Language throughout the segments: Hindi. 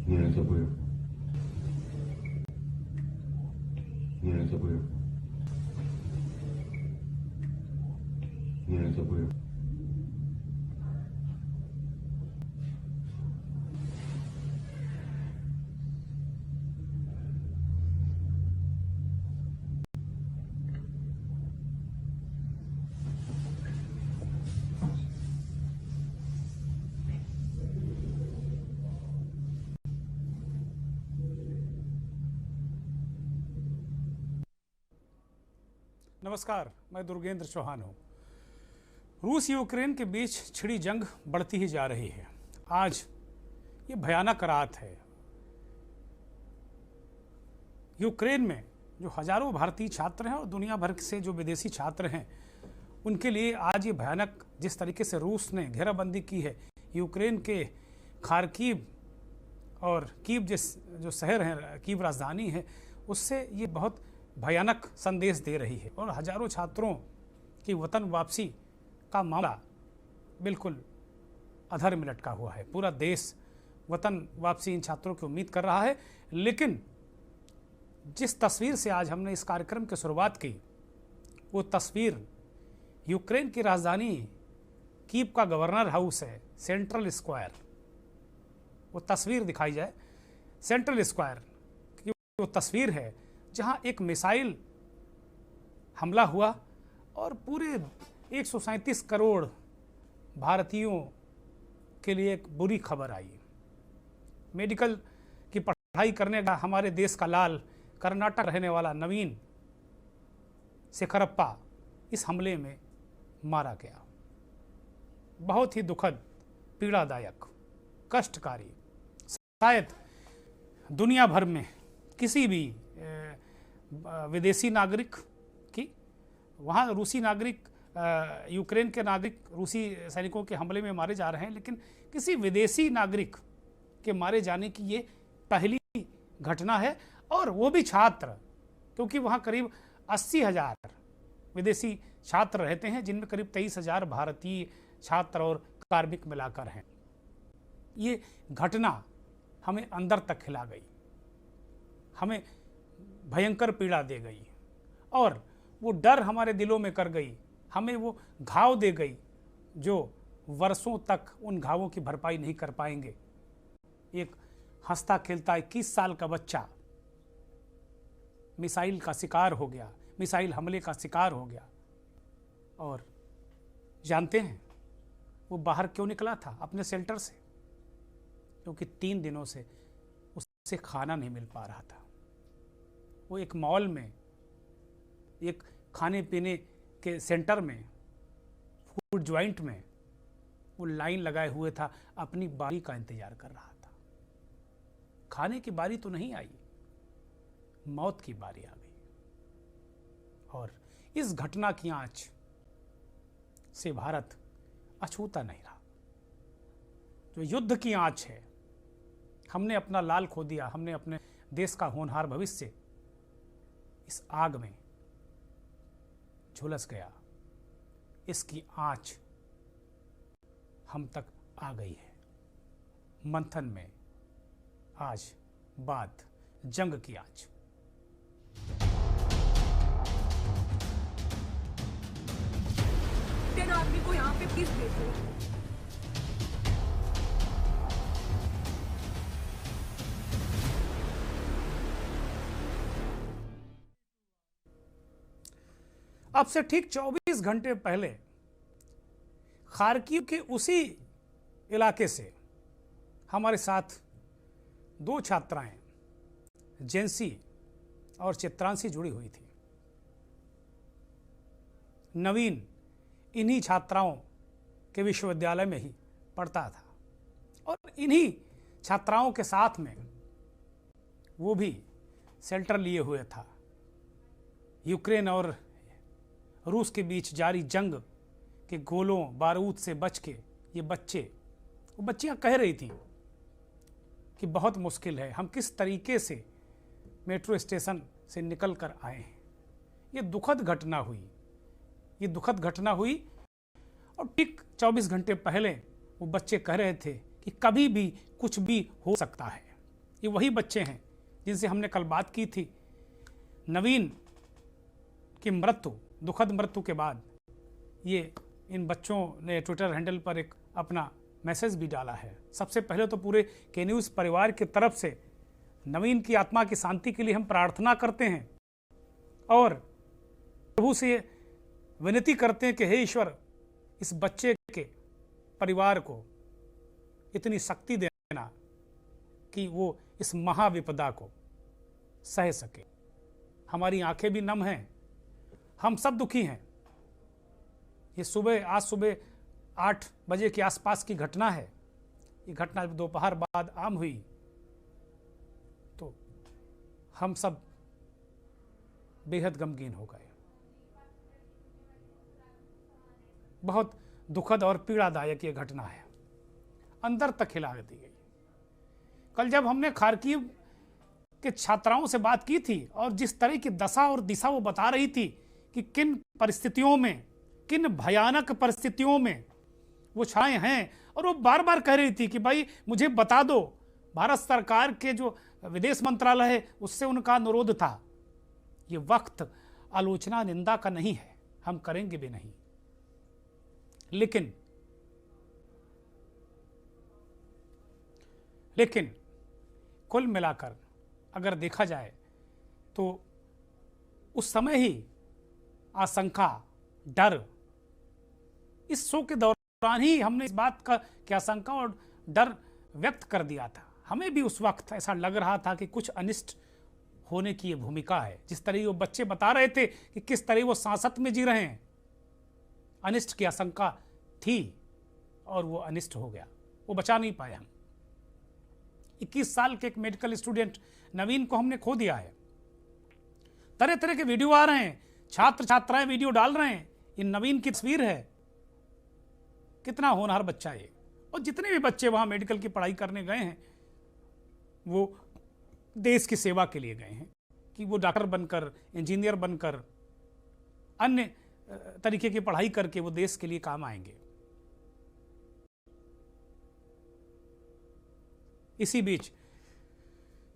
Nie to były. Nie to były. Nie to były. नमस्कार, मैं दुर्गेंद्र चौहान हूँ। रूस यूक्रेन के बीच छिड़ी जंग बढ़ती ही जा रही है। आज ये भयानक रात है। यूक्रेन में जो हजारों भारतीय छात्र हैं और दुनिया भर से जो विदेशी छात्र हैं, उनके लिए आज ये भयानक, जिस तरीके से रूस ने घेराबंदी की है यूक्रेन के खार्किव और कीव जो शहर है, कीव राजधानी है, उससे ये बहुत भयानक संदेश दे रही है। और हजारों छात्रों की वतन वापसी का मामला बिल्कुल अधर में लटका हुआ है। पूरा देश वतन वापसी इन छात्रों की उम्मीद कर रहा है। लेकिन जिस तस्वीर से आज हमने इस कार्यक्रम की शुरुआत की, वो तस्वीर यूक्रेन की राजधानी कीव का गवर्नर हाउस है, सेंट्रल स्क्वायर। वो तस्वीर दिखाई जाए, सेंट्रल स्क्वायर की वो तस्वीर है जहां एक मिसाइल हमला हुआ और पूरे 137 करोड़ भारतीयों के लिए एक बुरी खबर आई। मेडिकल की पढ़ाई करने का हमारे देश का लाल, कर्नाटक रहने वाला नवीन शेखरप्पा इस हमले में मारा गया। बहुत ही दुखद, पीड़ादायक, कष्टकारी। शायद दुनिया भर में किसी भी विदेशी नागरिक की, वहाँ रूसी नागरिक, यूक्रेन के नागरिक रूसी सैनिकों के हमले में मारे जा रहे हैं, लेकिन किसी विदेशी नागरिक के मारे जाने की ये पहली घटना है। और वो भी छात्र, क्योंकि वहाँ करीब 80,000 विदेशी छात्र रहते हैं, जिनमें करीब 23,000 भारतीय छात्र और कार्मिक मिलाकर हैं। ये घटना हमें अंदर तक खिला गई, हमें भयंकर पीड़ा दे गई और वो डर हमारे दिलों में कर गई, हमें वो घाव दे गई जो वर्षों तक उन घावों की भरपाई नहीं कर पाएंगे। एक हंसता खेलता 21 साल का बच्चा मिसाइल का शिकार हो गया, मिसाइल हमले का शिकार हो गया। और जानते हैं वो बाहर क्यों निकला था? अपने शेल्टर से, क्योंकि 3 दिनों से उसे खाना नहीं मिल पा रहा था। वो एक मॉल में, एक खाने पीने के सेंटर में, फूड जॉइंट में वो लाइन लगाए हुए था, अपनी बारी का इंतजार कर रहा था। खाने की बारी तो नहीं आई, मौत की बारी आ गई। और इस घटना की आंच से भारत अछूता नहीं रहा। जो युद्ध की आंच है, हमने अपना लाल खो दिया, हमने अपने देश का होनहार भविष्य इस आग में झुलस गया। इसकी आंच हम तक आ गई है। मंथन में आज बात जंग की आंच। डेड आदमी को यहाँ पे प्लीज भेज दो। अब से ठीक 24 घंटे पहले खार्किव के उसी इलाके से हमारे साथ 2 छात्राएं, जेंसी और चित्रांशी, जुड़ी हुई थी। नवीन इन्हीं छात्राओं के विश्वविद्यालय में ही पढ़ता था और इन्हीं छात्राओं के साथ में वो भी शेल्टर लिए हुए था। यूक्रेन और रूस के बीच जारी जंग के गोलों बारूद से बच के ये बच्चियां कह रही थी कि बहुत मुश्किल है, हम किस तरीके से मेट्रो स्टेशन से निकल कर आए हैं। ये दुखद घटना हुई और ठीक 24 घंटे पहले वो बच्चे कह रहे थे कि कभी भी कुछ भी हो सकता है। ये वही बच्चे हैं जिनसे हमने कल बात की थी। नवीन की मृत्यु, दुखद मृत्यु के बाद ये इन बच्चों ने ट्विटर हैंडल पर एक अपना मैसेज भी डाला है। सबसे पहले तो पूरे के न्यूज़ परिवार की तरफ से नवीन की आत्मा की शांति के लिए हम प्रार्थना करते हैं और प्रभु से विनती करते हैं कि हे ईश्वर, इस बच्चे के परिवार को इतनी शक्ति देना कि वो इस महाविपदा को सह सके। हमारी आंखें भी नम हैं, हम सब दुखी हैं। ये आज सुबह 8 बजे के आसपास की घटना है। ये घटना दोपहर बाद आम हुई तो हम सब बेहद गमगीन हो गए। बहुत दुखद और पीड़ादायक ये घटना है, अंदर तक हिला दी गई। कल जब हमने खार्किव के छात्राओं से बात की थी और जिस तरह की दशा और दिशा वो बता रही थी कि किन परिस्थितियों में, किन भयानक परिस्थितियों में वो छाए हैं, और वो बार बार कह रही थी कि भाई मुझे बता दो। भारत सरकार के जो विदेश मंत्रालय है उससे उनका अनुरोध था। ये वक्त आलोचना निंदा का नहीं है, हम करेंगे भी नहीं, लेकिन कुल मिलाकर अगर देखा जाए तो उस समय ही आशंका, डर, इस शो के दौरान ही हमने इस बात का की आशंका और डर व्यक्त कर दिया था। हमें भी उस वक्त ऐसा लग रहा था कि कुछ अनिष्ट होने की ये भूमिका है। जिस तरह वो बच्चे बता रहे थे कि किस तरह वो सांसत में जी रहे हैं, अनिष्ट की आशंका थी और वो अनिष्ट हो गया, वो बचा नहीं पाए हम। 21 साल के एक मेडिकल स्टूडेंट नवीन को हमने खो दिया है। तरह तरह के वीडियो आ रहे हैं, छात्र छात्राएं वीडियो डाल रहे हैं, ये नवीन की तस्वीर है। कितना होनहार बच्चा है। और जितने भी बच्चे वहां मेडिकल की पढ़ाई करने गए हैं वो देश की सेवा के लिए गए हैं, कि वो डॉक्टर बनकर, इंजीनियर बनकर, अन्य तरीके की पढ़ाई करके वो देश के लिए काम आएंगे। इसी बीच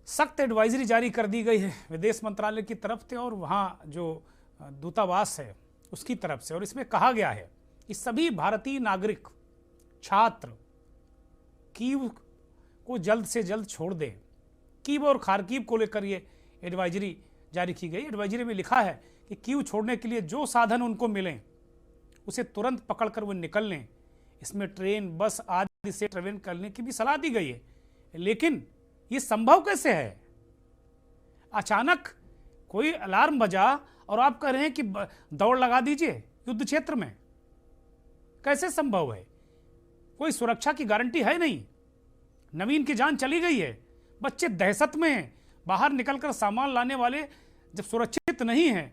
सख्त एडवाइजरी जारी कर दी गई है विदेश मंत्रालय की तरफ से और वहाँ जो दूतावास है उसकी तरफ से, और इसमें कहा गया है कि सभी भारतीय नागरिक छात्र कीव को जल्द से जल्द छोड़ दें। कीव और खार्किव को लेकर ये एडवाइजरी जारी की गई। एडवाइजरी में लिखा है कि कीव छोड़ने के लिए जो साधन उनको मिलें उसे तुरंत पकड़कर वो निकल लें। इसमें ट्रेन, बस आदि से ट्रेवल करने की भी सलाह दी गई है। लेकिन ये संभव कैसे है? अचानक कोई अलार्म बजा और आप कह रहे हैं कि दौड़ लगा दीजिए युद्ध क्षेत्र में, कैसे संभव है? कोई सुरक्षा की गारंटी है नहीं। नवीन की जान चली गई है, बच्चे दहशत में हैं, बाहर निकलकर सामान लाने वाले जब सुरक्षित नहीं हैं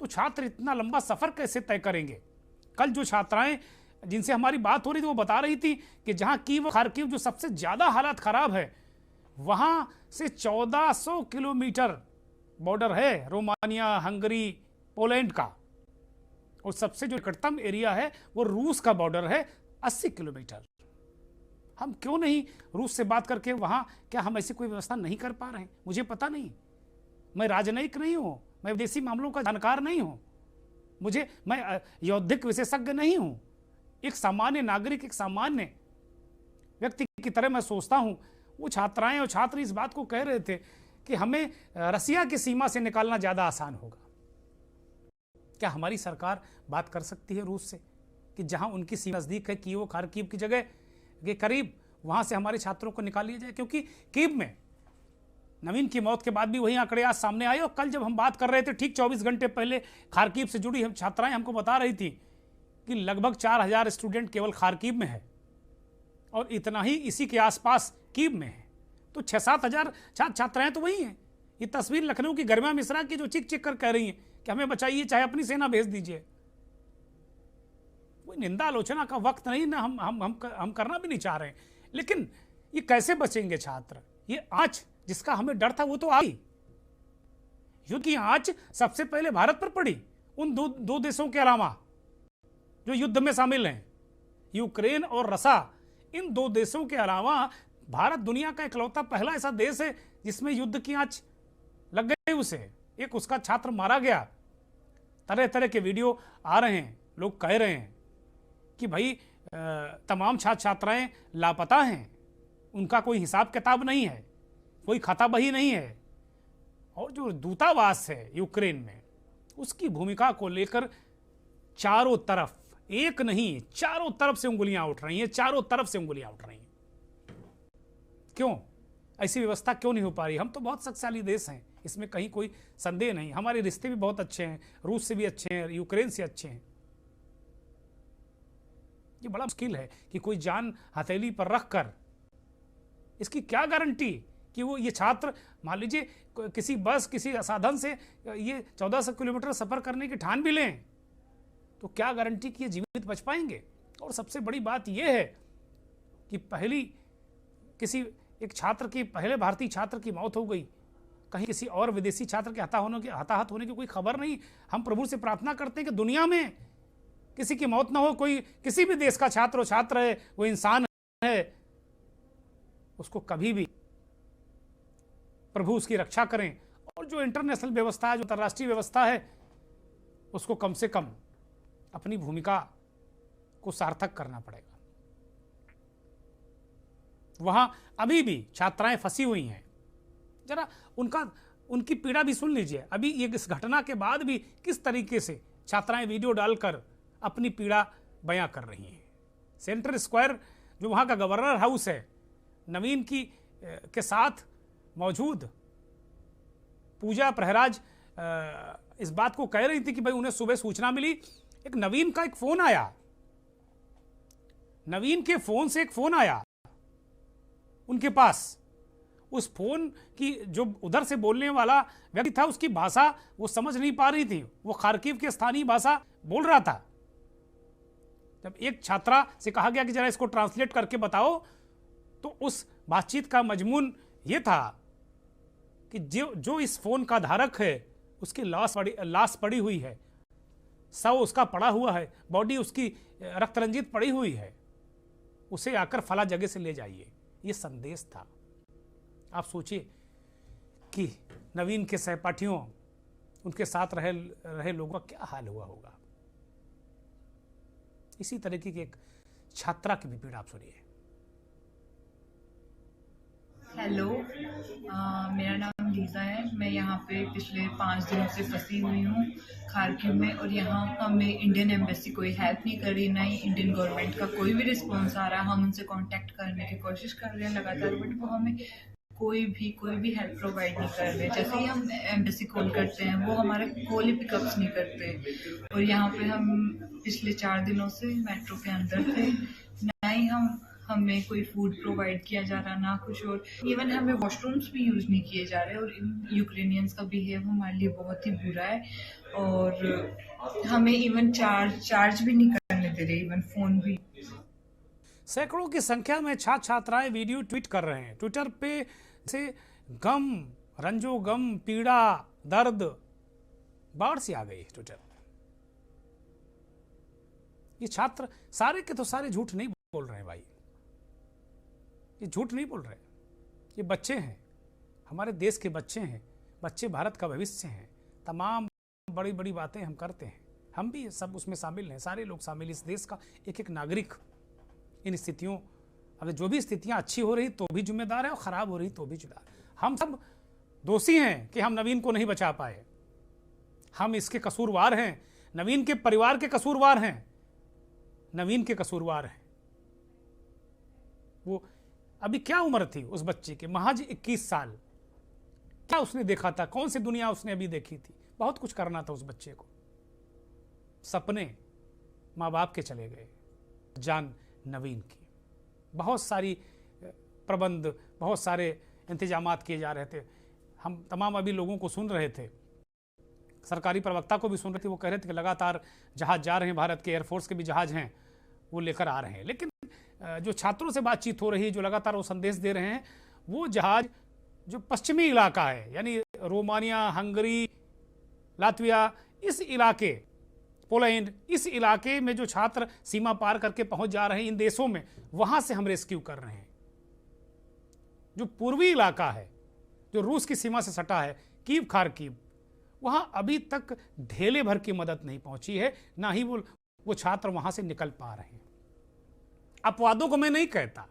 तो छात्र इतना लंबा सफर कैसे तय करेंगे? कल जो छात्राएं जिनसे हमारी बात हो रही थी वो बता रही थी कि जहां कीव, खार्किव जो सबसे ज्यादा हालत खराब है, वहां से 1400 किलोमीटर बॉर्डर है रोमानिया, हंगरी, पोलैंड का, और सबसे जो निकटतम एरिया है वो रूस का बॉर्डर है 80 किलोमीटर। हम क्यों नहीं रूस से बात करके वहां, क्या हम ऐसी कोई व्यवस्था नहीं कर पा रहे हैं? मुझे पता नहीं, मैं राजनयिक नहीं हूं, मैं विदेशी मामलों का जानकार नहीं हूं, मैं यौद्धिक विशेषज्ञ नहीं हूं। एक सामान्य नागरिक, एक सामान्य व्यक्ति की तरह मैं सोचता हूं। वो छात्राएं और छात्र इस बात को कह रहे थे कि हमें रसिया की सीमा से निकालना ज्यादा आसान होगा। क्या हमारी सरकार बात कर सकती है रूस से कि जहां उनकी सीमा नजदीक है, कीव, खार्किव की जगह के करीब, वहां से हमारे छात्रों को निकाल लिया जाए? क्योंकि कीव में नवीन की मौत के बाद भी वही आंकड़े आज सामने आए, और कल जब हम बात कर रहे थे ठीक 24 घंटे पहले खार्किव से जुड़ी हम छात्राएं हमको बता रही थी कि लगभग 4000 स्टूडेंट केवल खार्किव में है और इतना ही इसी के आसपास कीव में है। तो 6-7 हजार छात्र छात्राएं तो वही हैं। ये तस्वीर लखनऊ की गरिमा मिश्रा की जो चिक चिक कर कह रही हैं कि हमें बचाइए, चाहे अपनी सेना भेज दीजिए। कोई निंदा आलोचना का वक्त नहीं ना, हम करना भी नहीं चाह रहे हैं, लेकिन ये कैसे बचेंगे छात्र? ये आंच जिसका हमें डर था वो तो आई। युद्ध की आंच सबसे पहले भारत पर पड़ी, उन दो देशों के अलावा जो युद्ध में शामिल हैं, यूक्रेन और रसा। इन 2 देशों के अलावा भारत दुनिया का इकलौता पहला ऐसा देश है जिसमें युद्ध की आंच लग गई उसे, एक उसका छात्र मारा गया। तरह तरह के वीडियो आ रहे हैं, लोग कह रहे हैं कि भाई तमाम छात्र छात्राएं लापता हैं, उनका कोई हिसाब किताब नहीं है, कोई खाता बही नहीं है। और जो दूतावास है यूक्रेन में, उसकी भूमिका को लेकर चारों तरफ, एक नहीं चारों तरफ से उंगलियां उठ रही हैं, चारों तरफ से उंगलियां उठ रही हैं। क्यों ऐसी व्यवस्था क्यों नहीं हो पा रही? हम तो बहुत शक्तिशाली देश हैं, इसमें कहीं कोई संदेह नहीं। हमारे रिश्ते भी बहुत अच्छे हैं, रूस से भी अच्छे हैं, यूक्रेन से अच्छे हैं। ये बड़ा मुश्किल है कि कोई जान हथेली पर रखकर, इसकी क्या गारंटी कि वो ये छात्र मान लीजिए किसी बस किसी साधन से ये 1400 किलोमीटर सफर करने की ठान भी लें, तो क्या गारंटी कि ये जीवित बच पाएंगे? और सबसे बड़ी बात यह है कि पहली किसी एक छात्र की, पहले भारतीय छात्र की मौत हो गई, कहीं किसी और विदेशी छात्र के हताहत होने की कोई खबर नहीं। हम प्रभु से प्रार्थना करते हैं कि दुनिया में किसी की मौत ना हो। कोई किसी भी देश का छात्र हो, छात्र है, वो इंसान है, उसको कभी भी प्रभु उसकी रक्षा करें। और जो इंटरनेशनल व्यवस्था है, जो अंतर्राष्ट्रीय व्यवस्था है, उसको कम से कम अपनी भूमिका को सार्थक करना पड़ेगा। वहां अभी भी छात्राएं फंसी हुई हैं, जरा उनकी पीड़ा भी सुन लीजिए। अभी ये इस घटना के बाद भी किस तरीके से छात्राएं वीडियो डालकर अपनी पीड़ा बयां कर रही हैं। सेंट्रल स्क्वायर जो वहां का गवर्नर हाउस है, नवीन के साथ मौजूद पूजा प्रहराज इस बात को कह रही थी कि भाई उन्हें सुबह सूचना मिली, एक नवीन का एक फोन आया, नवीन के फोन से एक फोन आया उनके पास। उस फोन की जो उधर से बोलने वाला व्यक्ति था, उसकी भाषा वो समझ नहीं पा रही थी, वो खार्किव की स्थानीय भाषा बोल रहा था। जब एक छात्रा से कहा गया कि जरा इसको ट्रांसलेट करके बताओ, तो उस बातचीत का मजमून ये था कि जो इस फोन का धारक है, उसकी लाश पड़ी हुई है, शव उसका पड़ा हुआ है, बॉडी उसकी रक्तरंजित पड़ी हुई है, उसे आकर फला जगह से ले जाइए। ये संदेश था। आप सोचिए कि नवीन के सहपाठियों, उनके साथ रहे लोगों का क्या हाल हुआ होगा। इसी तरीके की एक छात्रा की भी पीड़ा आप सुनिए। हेलो, मेरा नाम लीजा है। मैं यहाँ पे पिछले 5 दिनों से फंसी हुई हूँ खार्किव में, और यहाँ हमें इंडियन एम्बेसी कोई हेल्प नहीं कर रही, ना ही इंडियन गवर्नमेंट का कोई भी रिस्पॉन्स आ रहा है। हम उनसे कांटेक्ट करने की कोशिश कर रहे हैं लगातार, बट वो हमें कोई भी हेल्प प्रोवाइड नहीं कर रहे। जैसे ही हम एम्बेसी कॉल करते हैं, वो हमारे कॉल ही पिकअप्स नहीं करते। और यहाँ पे हम पिछले 4 दिनों से मेट्रो के अंदर थे, ना ही हमें कोई फूड प्रोवाइड किया जा रहा, ना कुछ और। इवन हमें वॉशरूम्स भी यूज नहीं किए जा रहे। और यूक्रेनियंस का बिहेव हमारे लिए बहुत ही बुरा है, और हमें इवन चार्ज भी नहीं करने दे रहे, इवन फोन भी। सैकड़ों की संख्या में छात्र छात्राएं वीडियो ट्वीट कर रहे हैं ट्विटर पे, से गम, रंजो गम, पीड़ा, दर्द, बाढ़ सी आ गई ट्विटर पे। ये छात्र सारे के तो सारे झूठ नहीं बोल रहे हैं भाई, ये झूठ नहीं बोल रहे, ये बच्चे हैं, हमारे देश के बच्चे हैं, बच्चे भारत का भविष्य हैं। तमाम बड़ी बड़ी बातें हम करते हैं, हम भी सब उसमें शामिल हैं, सारे लोग शामिल, इस देश का एक एक नागरिक इन स्थितियों, अगर जो भी स्थितियां अच्छी हो रही तो भी जिम्मेदार है, और खराब हो रही तो भी जिम्मेदार। हम सब दोषी हैं कि हम नवीन को नहीं बचा पाए, हम इसके कसूरवार हैं, नवीन के परिवार के कसूरवार हैं, नवीन के कसूरवार हैं। वो अभी क्या उम्र थी उस बच्चे की, महज 21 साल। क्या उसने देखा था, कौन सी दुनिया उसने अभी देखी थी? बहुत कुछ करना था उस बच्चे को। सपने माँ बाप के चले गए, जान नवीन की। बहुत सारी प्रबंध, बहुत सारे इंतजामात किए जा रहे थे। हम तमाम अभी लोगों को सुन रहे थे, सरकारी प्रवक्ता को भी सुन रहे थे, वो कह रहे थे कि लगातार जहाज जा रहे हैं, भारत के एयरफोर्स के भी जहाज हैं, वो लेकर आ रहे हैं। लेकिन जो छात्रों से बातचीत हो रही है, जो लगातार वो संदेश दे रहे हैं, वो जहाज जो पश्चिमी इलाका है, यानी रोमानिया, हंगरी, लातविया, इस इलाके, पोलैंड, इस इलाके में जो छात्र सीमा पार करके पहुंच जा रहे हैं इन देशों में, वहां से हम रेस्क्यू कर रहे हैं। जो पूर्वी इलाका है, जो रूस की सीमा से सटा है, कीव खार्किव, वहां अभी तक ढेले भर की मदद नहीं पहुंची है, ना ही वो छात्र वहां से निकल पा रहे हैं। अपवादों को मैं नहीं कहता,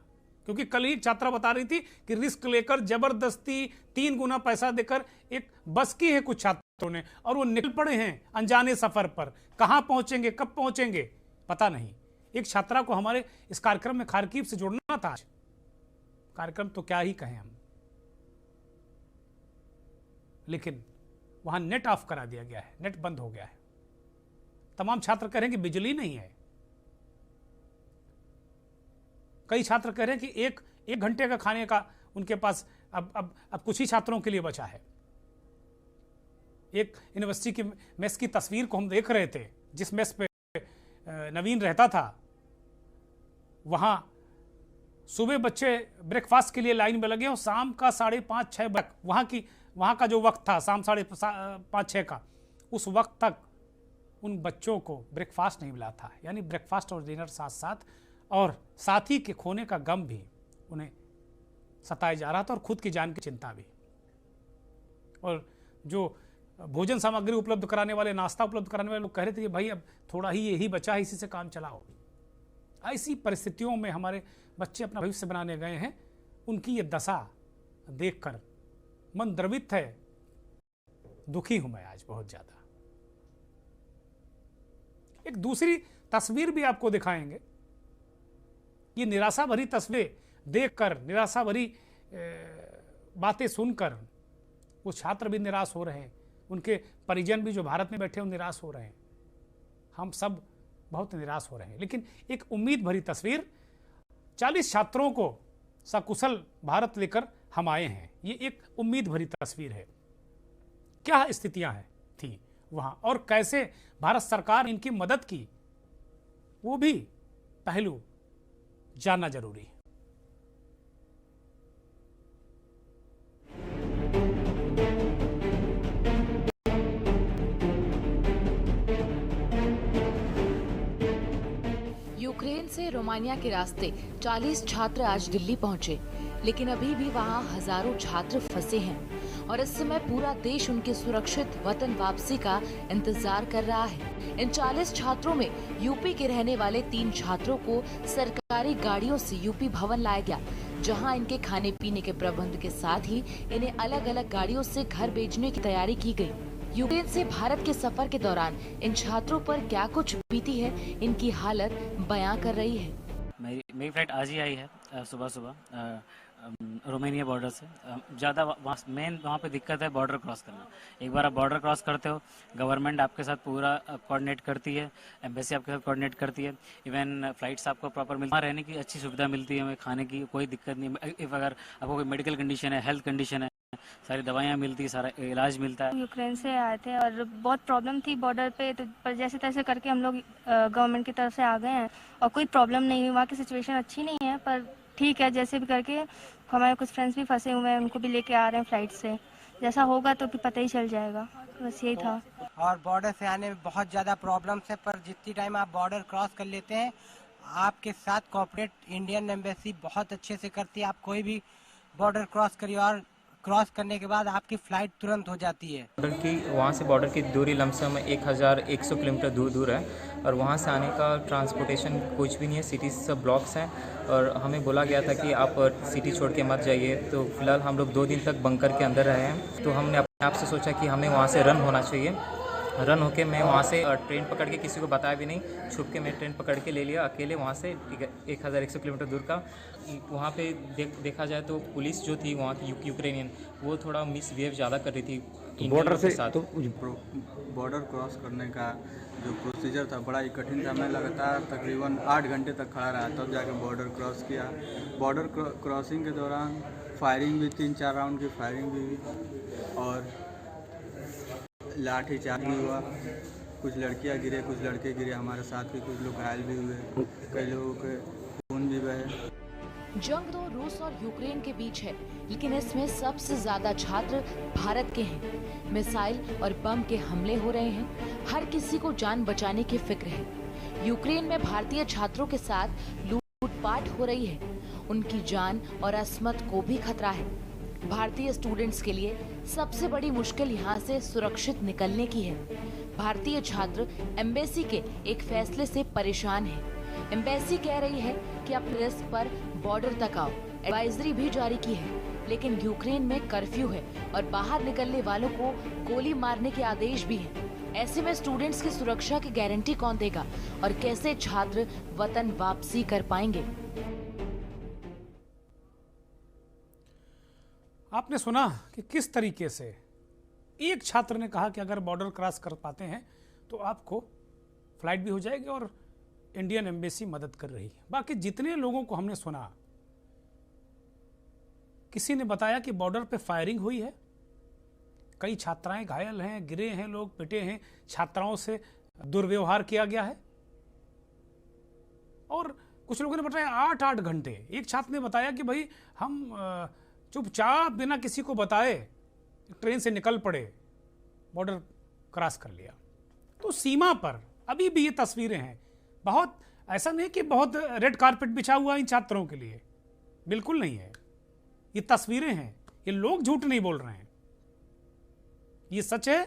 क्योंकि कल ही छात्रा बता रही थी कि रिस्क लेकर जबरदस्ती 3 गुना पैसा देकर एक बस की है कुछ छात्रों ने, और वो निकल पड़े हैं अनजाने सफर पर। कहां पहुंचेंगे, कब पहुंचेंगे, पता नहीं। एक छात्रा को हमारे इस कार्यक्रम में खार्किव से जोड़ना था। कार्यक्रम तो क्या ही कहें हम, लेकिन वहां नेट ऑफ करा दिया गया है, नेट बंद हो गया है। तमाम छात्र कह रहे हैं कि बिजली नहीं है। कई छात्र कह रहे हैं कि एक घंटे का खाने का उनके पास अब कुछ ही छात्रों के लिए बचा है। एक यूनिवर्सिटी की मेस की तस्वीर को हम देख रहे थे, जिस मेस पे नवीन रहता था, वहां सुबह बच्चे ब्रेकफास्ट के लिए लाइन में लगे और शाम का 5:30-6 बजे वहां का जो वक्त था, शाम 5:30-6 का, उस वक्त तक उन बच्चों को ब्रेकफास्ट नहीं मिला था। यानी ब्रेकफास्ट और डिनर साथ साथ, और साथी के खोने का गम भी उन्हें सताया जा रहा था, और खुद की जान की चिंता भी। और जो भोजन सामग्री उपलब्ध कराने वाले, नाश्ता उपलब्ध कराने वाले लोग कह रहे थे कि भाई अब थोड़ा ही यही बचा है, इसी से काम चलाओ। ऐसी परिस्थितियों में हमारे बच्चे अपना भविष्य बनाने गए हैं। उनकी ये दशा देखकर मन द्रवित है, दुखी हूं मैं आज बहुत ज्यादा। एक दूसरी तस्वीर भी आपको दिखाएंगे। ये निराशा भरी तस्वीर देखकर, निराशा भरी बातें सुनकर वो छात्र भी निराश हो रहे हैं, उनके परिजन भी जो भारत में बैठे हैं निराश हो रहे हैं। हम सब बहुत निराश हो रहे हैं। लेकिन एक उम्मीद भरी तस्वीर, 40 छात्रों को सकुशल भारत लेकर हम आए हैं। ये एक उम्मीद भरी तस्वीर है। क्या स्थितियां थी वहां और कैसे भारत सरकार ने इनकी मदद की, वो भी पहलू जानना जरूरी है। यूक्रेन से रोमानिया के रास्ते 40 छात्र आज दिल्ली पहुंचे, लेकिन अभी भी वहां हजारों छात्र फंसे हैं और इस समय पूरा देश उनके सुरक्षित वतन वापसी का इंतजार कर रहा है। इन 40 छात्रों में यूपी के रहने वाले 3 छात्रों को सरकारी गाड़ियों से यूपी भवन लाया गया, जहां इनके खाने पीने के प्रबंध के साथ ही इन्हें अलग अलग गाड़ियों से घर भेजने की तैयारी की गई। यूक्रेन से भारत के सफर के दौरान इन छात्रों पर क्या कुछ बीती है, इनकी हालत बयां कर रही है। मेरी फ्लाइट आज ही आई है सुबह रोमानिया बॉर्डर से। ज़्यादा मेन वहाँ पे दिक्कत है बॉर्डर क्रॉस करना। एक बार आप बॉर्डर क्रॉस करते हो, गवर्नमेंट आपके साथ पूरा कोऑर्डिनेट करती है, एम्बेसी आपके साथ कोऑर्डिनेट करती है, इवन फ्लाइट्स आपको प्रॉपर मिलती है, रहने की अच्छी सुविधा मिलती है, हमें खाने की कोई दिक्कत नहीं। इफ अगर आपको कोई मेडिकल कंडीशन है, हेल्थ कंडीशन है, सारी दवाइयाँ मिलती है, सारा इलाज मिलता है। यूक्रेन से आए थे और बहुत प्रॉब्लम थी बॉर्डर पे, तो पर जैसे तैसे करके हम लोग गवर्नमेंट की तरफ से आ गए हैं और कोई प्रॉब्लम नहीं हुई। वहाँ की सिचुएशन अच्छी नहीं है, पर ठीक है, जैसे भी करके हमारे कुछ फ्रेंड्स भी फंसे हुए हैं, उनको भी लेके आ रहे हैं फ्लाइट से। जैसा होगा तो फिर पता ही चल जाएगा, बस यही था। और बॉर्डर से आने में बहुत ज़्यादा प्रॉब्लम्स है, पर जितनी टाइम आप बॉर्डर क्रॉस कर लेते हैं, आपके साथ कोऑपरेट इंडियन एम्बेसी बहुत अच्छे से करती है। आप कोई भी बॉर्डर क्रॉस करिए और क्रॉस करने के बाद आपकी फ़्लाइट तुरंत हो जाती है। बॉर्डर की वहाँ से बॉर्डर की दूरी लमसम 1100 किलोमीटर दूर है और वहाँ से आने का ट्रांसपोर्टेशन कुछ भी नहीं है, सिटीज़ सब ब्लॉक्स हैं और हमें बोला गया था कि आप सिटी छोड़ के मत जाइए। तो फिलहाल हम लोग 2 दिन तक बंकर के अंदर रहे हैं, तो हमने अपने आप से सोचा कि हमें वहाँ से रन होना चाहिए। रन होके मैं वहाँ से ट्रेन पकड़ के, किसी को बताया भी नहीं, छुप के मैं ट्रेन पकड़ के ले लिया अकेले वहाँ से 1100 किलोमीटर दूर का। वहाँ पे देखा जाए तो पुलिस जो थी वहाँ की यूक्रेनियन, वो थोड़ा मिसबिहेव ज़्यादा कर रही थी बॉर्डर से साथ। तो बॉर्डर क्रॉस करने का जो प्रोसीजर था बड़ा ही कठिन था। मैं लगातार तकरीबन 8 घंटे तक खड़ा रहा, तब जाके बॉर्डर क्रॉस किया। बॉर्डर क्रॉसिंग के दौरान फायरिंग भी 3-4 राउंड की फायरिंग भी हुई और लाठीचार्ज भी हुआ। कुछ लड़कियां गिरे, कुछ लड़के गिरे, हमारे साथ भी कुछ लोग घायल भी हुए, कई लोगों के खून भी बहे। जंग तो रूस और यूक्रेन के बीच है, लेकिन इसमें सबसे ज्यादा छात्र भारत के हैं। मिसाइल और बम के हमले हो रहे हैं, हर किसी को जान बचाने की फिक्र है। यूक्रेन में भारतीय छात्रों के साथ लूटपाट हो रही है, उनकी जान और अस्मत को भी खतरा है। भारतीय स्टूडेंट्स के लिए सबसे बड़ी मुश्किल यहाँ से सुरक्षित निकलने की है। भारतीय छात्र एम्बेसी के एक फैसले से परेशान हैं। एम्बेसी कह रही है कि अपने रिस्क पर बॉर्डर तक आओ। एडवाइजरी भी जारी की है, लेकिन यूक्रेन में कर्फ्यू है और बाहर निकलने वालों को गोली मारने के आदेश भी हैं। ऐसे में स्टूडेंट्स की सुरक्षा की गारंटी कौन देगा और कैसे छात्र वतन वापसी कर पाएंगे? आपने सुना कि किस तरीके से एक छात्र ने कहा कि अगर बॉर्डर क्रॉस कर पाते हैं तो आपको फ्लाइट भी हो जाएगी और इंडियन एम्बेसी मदद कर रही है। बाकी जितने लोगों को हमने सुना, किसी ने बताया कि बॉर्डर पे फायरिंग हुई है, कई छात्राएं घायल हैं, गिरे हैं, लोग पिटे हैं, छात्राओं से दुर्व्यवहार किया गया है। और कुछ लोगों ने बताया 8-8 घंटे। एक छात्र ने बताया कि भाई हम चुपचाप बिना किसी को बताए ट्रेन से निकल पड़े, बॉर्डर क्रॉस कर लिया। तो सीमा पर अभी भी ये तस्वीरें हैं। बहुत ऐसा नहीं कि बहुत रेड कारपेट बिछा हुआ इन छात्रों के लिए, बिल्कुल नहीं है। ये तस्वीरें हैं, ये लोग झूठ नहीं बोल रहे हैं। ये सच है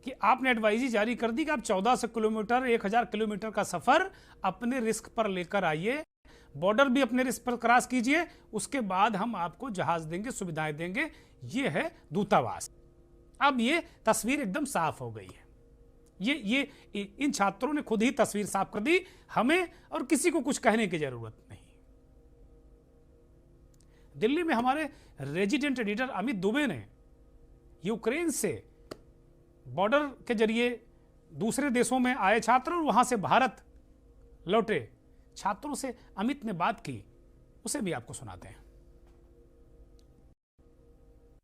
कि आपने एडवाइजरी जारी कर दी कि आप 1400 किलोमीटर 1000 किलोमीटर का सफर अपने रिस्क पर लेकर आइए, बॉर्डर भी अपने रिस्क पर क्रॉस कीजिए, उसके बाद हम आपको जहाज देंगे, सुविधाएं देंगे। ये है दूतावास। अब ये तस्वीर एकदम साफ हो गई है। ये इन छात्रों ने खुद ही तस्वीर साफ कर दी, हमें और किसी को कुछ कहने की जरूरत नहीं। दिल्ली में हमारे रेजिडेंट एडिटर अमित दुबे ने यूक्रेन से बॉर्डर के जरिए दूसरे देशों में आए छात्र और वहां से भारत लौटे छात्रों से अमित ने बात की, उसे भी आपको सुनाते हैं।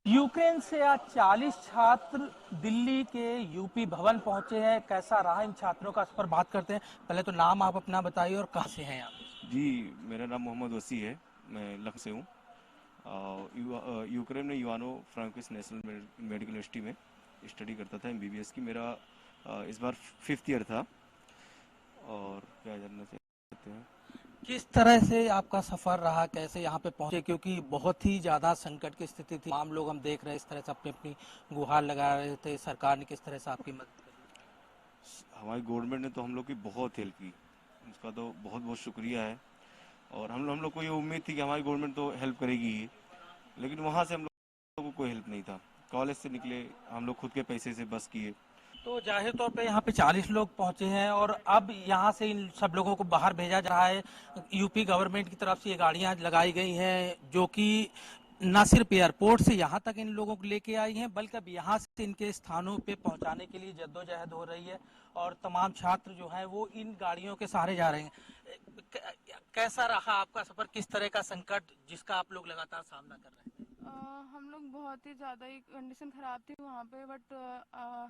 यूक्रेन से आज 40 छात्र दिल्ली के यूपी भवन पहुंचे हैं। कैसा रहा इन छात्रों का, इस पर बात करते हैं। पहले तो नाम आप अपना बताइए और कहां से हैं आप? जी, मेरा नाम मोहम्मद वसी है, मैं लख से हूँ। यूक्रेन में इवानो फ्रांकोविच नेशनल मेडिकल यूनिवर्सिटी में स्टडी करता था, MBBS की। मेरा इस बार 5th ईयर था। और क्या जानना चाहते हैं? किस तरह से आपका सफर रहा, कैसे यहाँ पे पहुंचे? क्योंकि बहुत ही ज्यादा संकट की स्थिति थी। तमाम लोग हम देख रहे हैं इस तरह से अपनी अपनी गुहार लगा रहे थे। सरकार ने किस तरह से आपकी मदद करी? हमारी गवर्नमेंट ने तो हम लोग की बहुत हेल्प की, उसका तो बहुत बहुत शुक्रिया है। और हम लोग को ये उम्मीद थी कि हमारी गवर्नमेंट तो हेल्प करेगी ही, लेकिन वहाँ से हम लोग को कोई हेल्प नहीं था। कॉलेज से निकले हम लोग खुद के पैसे से बस किए। तो जाहिर तौर पे यहाँ पे 40 लोग पहुंचे हैं और अब यहाँ से इन सब लोगों को बाहर भेजा जा रहा है। यूपी गवर्नमेंट की तरफ से ये गाड़ियाँ लगाई गई हैं जो कि न सिर्फ एयरपोर्ट से यहाँ तक इन लोगों को लेके आई हैं, बल्कि अब यहाँ से इनके स्थानों पे पहुँचाने के लिए जद्दोजहद हो रही है। और तमाम छात्र जो हैं वो इन गाड़ियों के सहारे जा रहे हैं। कैसा रहा आपका सफर, किस तरह का संकट जिसका आप लोग लगातार सामना कर रहे हैं? हम लोग बहुत ही ज़्यादा ही कंडीशन ख़राब थी वहाँ पे, बट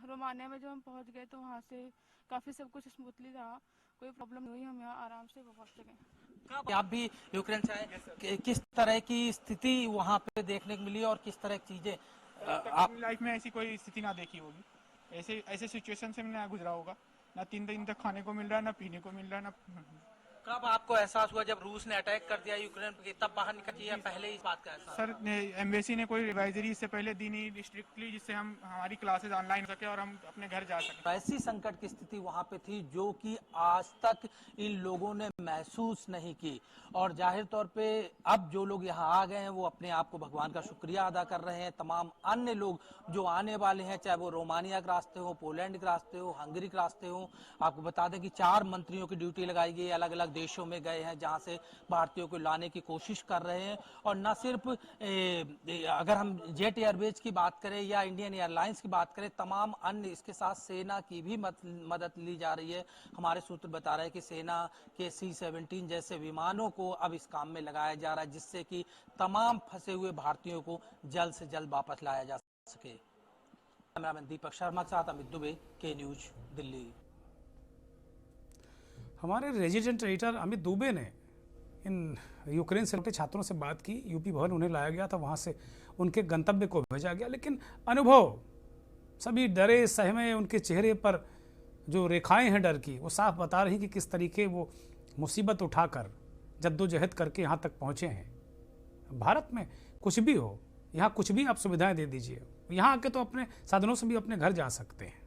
रोमानिया में जब हम पहुँच गए तो वहाँ से काफ़ी सब कुछ स्मूथली रहा, कोई प्रॉब्लम नहीं हुई, हम यहाँ आराम से पहुँच सके। आप भी यूक्रेन से आए, किस तरह की स्थिति वहाँ पे देखने को मिली और किस तरह की चीज़ें आप लाइफ में ऐसी कोई स्थिति ना देखी होगी? ऐसे सिचुएशन से ना गुजरा होगा, ना 3 दिन तक खाने को मिल रहा है, ना पीने को मिल रहा है, ना। कब आपको एहसास हुआ जब रूस ने अटैक कर दिया यूक्रेन पे, तब बाहर निकल या पहले इस बात का एहसास? सर, एम्बेसी ने कोई एडवाइजरी इससे पहले दी नहीं स्ट्रिक्टली, जिससे हम हमारी क्लासेस ऑनलाइन हो सके और हम अपने घर जा सके। ऐसी संकट की स्थिति वहाँ पे थी जो कि आज तक इन लोगों ने महसूस नहीं की। और जाहिर तौर पे अब जो लोग यहाँ आ गए हैं वो अपने आप को भगवान का शुक्रिया अदा कर रहे हैं। तमाम अन्य लोग जो आने वाले हैं, चाहे वो रोमानिया के रास्ते हो, पोलैंड के रास्ते हो, हंगरी के रास्ते हो, आपको बता दें कि 4 मंत्रियों की ड्यूटी लगाई गई, अलग अलग देशों में गए हैं जहां से भारतीयों को लाने की कोशिश कर रहे हैं। और न सिर्फ अगर हम जेट एयरवेज की बात करें या इंडियन एयरलाइंस की बात करें, तमाम अन्य इसके साथ सेना की भी मदद ली जा रही है। हमारे सूत्र बता रहे हैं कि सेना के C-17 जैसे विमानों को अब इस काम में लगाया जा रहा है, जिससे कि तमाम फंसे हुए भारतीयों को जल्द से जल्द वापस लाया जा सके। कैमरामैन दीपक शर्मा के साथ अमित दुबे, के न्यूज, दिल्ली। हमारे रेजिडेंट एडिटर अमित दुबे ने इन यूक्रेन से लौटे छात्रों से बात की। यूपी भवन उन्हें लाया गया था, वहाँ से उनके गंतव्य को भेजा गया, लेकिन अनुभव सभी डरे सहमे, उनके चेहरे पर जो रेखाएं हैं डर की, वो साफ बता रही कि किस तरीके वो मुसीबत उठाकर जद्दोजहद करके यहाँ तक पहुँचे हैं। भारत में कुछ भी हो, यहाँ कुछ भी आप सुविधाएं दे दीजिए, यहाँ आके तो अपने साधनों से भी अपने घर जा सकते हैं।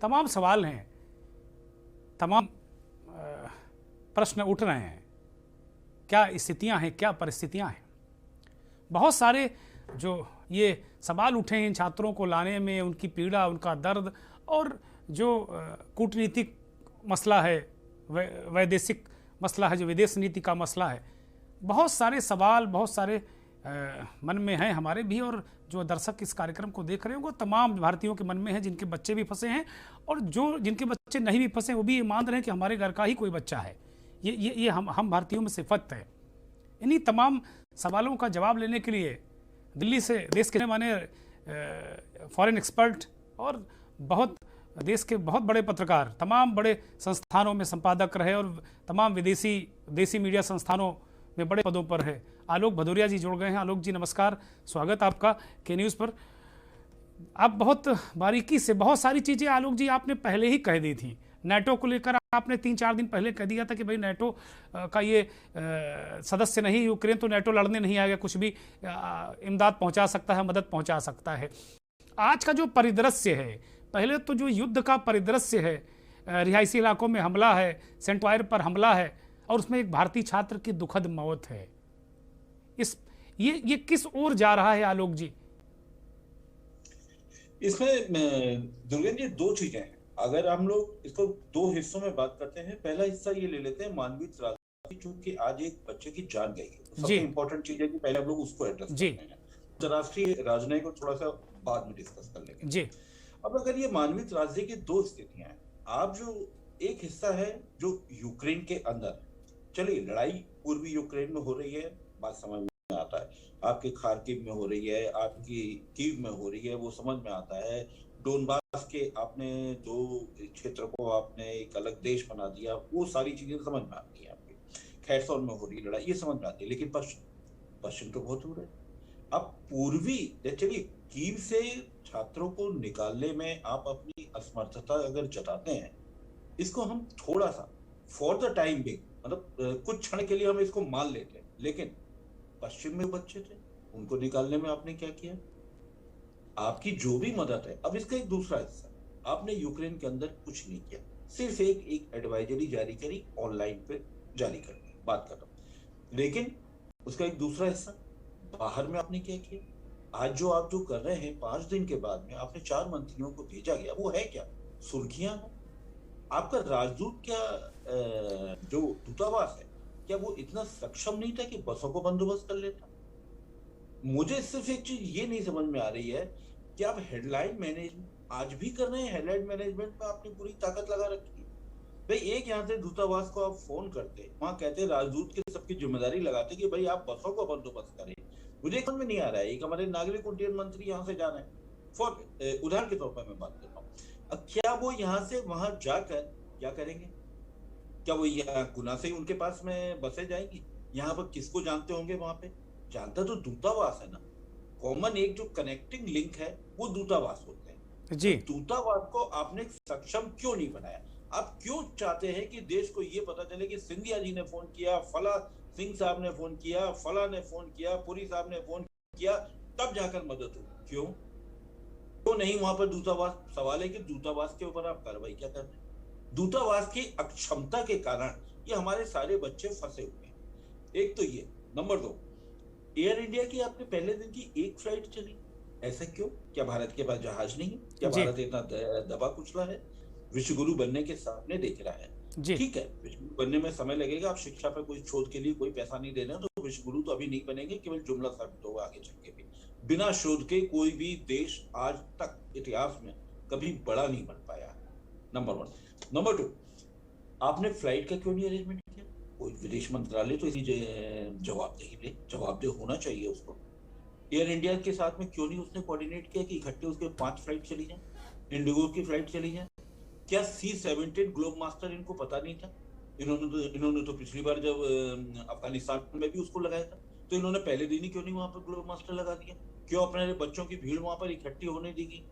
तमाम सवाल हैं, तमाम प्रश्न उठ रहे हैं, क्या स्थितियां हैं, क्या परिस्थितियां हैं। बहुत सारे जो ये सवाल उठे हैं छात्रों को लाने में, उनकी पीड़ा, उनका दर्द, और जो कूटनीतिक मसला है, वैदेशिक मसला है, जो विदेश नीति का मसला है, बहुत सारे सवाल, बहुत सारे मन में हैं हमारे भी, और जो दर्शक इस कार्यक्रम को देख रहे होंगे तमाम भारतीयों के मन में है, जिनके बच्चे भी फंसे हैं और जो जिनके बच्चे नहीं भी फंसे वो भी ये मान रहे हैं कि हमारे घर का ही कोई बच्चा है। ये हम भारतीयों में सिफत है। इन्हीं तमाम सवालों का जवाब लेने के लिए दिल्ली से देश के माने फॉरेन एक्सपर्ट और बहुत देश के बहुत बड़े पत्रकार, तमाम बड़े संस्थानों में संपादक रहे और तमाम देसी मीडिया संस्थानों में बड़े पदों पर है, आलोक भदौरिया जी जुड़ गए हैं। आलोक जी नमस्कार, स्वागत आपका के न्यूज़ पर। आप बहुत बारीकी से बहुत सारी चीज़ें आलोक जी आपने पहले ही कह दी थी। नेटो को लेकर आपने 3-4 दिन पहले कह दिया था कि भाई नेटो का ये सदस्य नहीं, यूक्रेन तो नेटो लड़ने नहीं आएगा, कुछ भी इमदाद पहुंचा सकता है, मदद पहुंचा सकता है। आज का जो परिदृश्य है, पहले तो जो युद्ध का परिदृश्य है, रिहायशी इलाकों में हमला है, सेंट वायर पर हमला है और उसमें एक भारतीय छात्र की दुखद मौत है। ये किस ओर जा रहा है आलोक जी? इसमें दुर्गेंद्र जी 2 चीजें हैं। अगर हम लोग इसको 2 हिस्सों में बात करते हैं, पहला हिस्सा ये ले लेते हैं मानवीय त्रासदी, चूंकि आज एक बच्चे की जान गई है, सबसे इंपॉर्टेंट चीज है कि पहले हम लोग उसको एड्रेस करते हैं। अंतर्राष्ट्रीय राजनयिक को थोड़ा सा बाद में डिस्कस कर लेंगे जी। अब अगर ये मानवीय त्रासदी की 2 स्थितियां हैं, आप जो एक हिस्सा है जो यूक्रेन के अंदर, चलिए लड़ाई पूर्वी यूक्रेन में हो रही है, बात समझ में आता है, आपके खार्किव में हो रही है, आपकी कीव में हो रही है, वो समझ में आता है। डोनबास के आपने 2 क्षेत्र को आपने एक अलग देश बना दिया, वो सारी चीजें समझ में आती है। आपकी खैरसोन में हो रही लड़ाई, ये समझ में आती है, लेकिन पश्चिम तो बहुत दूर है। अब पूर्वी, चलिए कीव से छात्रों को निकालने में आप अपनी असमर्थता अगर जताते हैं, इसको हम थोड़ा सा फॉर द टाइम बिंग, मतलब कुछ क्षण के लिए हम इसको मान लेते हैं, लेकिन पश्चिम में बच्चे थे, उनको निकालने में आपने क्या किया? आपकी जो भी मदद है। अब इसका एक दूसरा हिस्सा, आपने यूक्रेन के अंदर कुछ नहीं किया, सिर्फ एक एडवाइजरी जारी करी, ऑनलाइन पे जारी कर दी, बात खत्म। लेकिन उसका एक दूसरा हिस्सा, बाहर में आपने क्या किया? आज जो आप जो कर रहे हैं, 5 दिन के बाद में आपने 4 मंत्रियों को भेजा गया, वो है क्या? सुर्खियां हैं। आपका राजदूत क्या, जो दूतावास है, क्या वो इतना सक्षम नहीं था कि बसों को बंदोबस्त कर लेता? मुझे सिर्फ एक चीज ये नहीं समझ में आ रही है कि आप हेडलाइन मैनेजमेंट आज भी कर रहे हैं, हेडलाइन मैनेजमेंट में आपने पूरी ताकत लगा रखी है। भाई एक यहाँ से दूतावास को आप फोन करते, वहां कहते राजदूत की सबकी जिम्मेदारी लगाते कि भाई आप बसों को बंदोबस्त करें। मुझे समझ में नहीं आ रहा है, एक हमारे नागरिक उड्डयन मंत्री यहाँ से जा रहे हैं, फॉर उदाहरण के तौर पर मैं बात कर रहा हूँ, अब क्या वो यहाँ से वहां जाकर क्या करेंगे? क्या वो यहाँ गुना से ही उनके पास में बसें जाएंगी? यहाँ पर किसको जानते होंगे? वहां पे जानता तो दूतावास है ना, कॉमन एक जो कनेक्टिंग लिंक है वो दूतावास होते हैं जी। दूतावास को आपने सक्षम क्यों नहीं बनाया? आप क्यों चाहते हैं कि देश को ये पता चले कि सिंधिया जी ने फोन किया, फला सिंह साहब ने फोन किया, फला ने फोन किया, पुरी साहब ने फोन किया, तब जाकर मदद हो? क्यों नहीं वहां पर दूतावास? सवाल है कि दूतावास के ऊपर आप कार्रवाई क्या कर रहे हैं? दूतावास की अक्षमता के कारण ये हमारे सारे बच्चे फंसे हुए हैं। एक तो ये, नंबर 2, एयर इंडिया की आपने पहले दिन की एक फ्लाइट चली, ऐसा क्यों? क्या भारत के पास जहाज नहीं? क्या भारत इतना दबा कुचला है? विश्वगुरु बनने के सपने देख रहा है, ठीक है, विश्वगुरु बनने में समय लगेगा। आप शिक्षा पे कोई शोध के लिए कोई पैसा नहीं दे रहे हैं तो विश्वगुरु तो अभी नहीं बनेंगे, केवल जुमला साबित होगा आगे चल के भी। बिना शोध के कोई भी देश आज तक इतिहास में कभी बड़ा नहीं बन पाया, नंबर 1। नंबर 2, आपने फ्लाइट का क्यों नहीं अरेंजमेंट किया? कोई विदेश मंत्रालय तो इसी जवाबदेह होना चाहिए उसको। एयर इंडिया के साथ में क्यों नहीं उसने कोऑर्डिनेट किया कि इकट्ठे उसके 5 फ्लाइट चली जाए, इंडिगो की फ्लाइट चली जाए? क्या C-17 ग्लोब मास्टर इनको पता नहीं था? इन्होंने तो पिछली बार जब अफगानिस्तान में भी उसको लगाया था, तो इन्होंने पहले दिन ही क्यों नहीं वहां पर ग्लोब मास्टर लगा दिया? क्यों अपने बच्चों की भीड़ वहां पर इकट्ठी होने दी गई?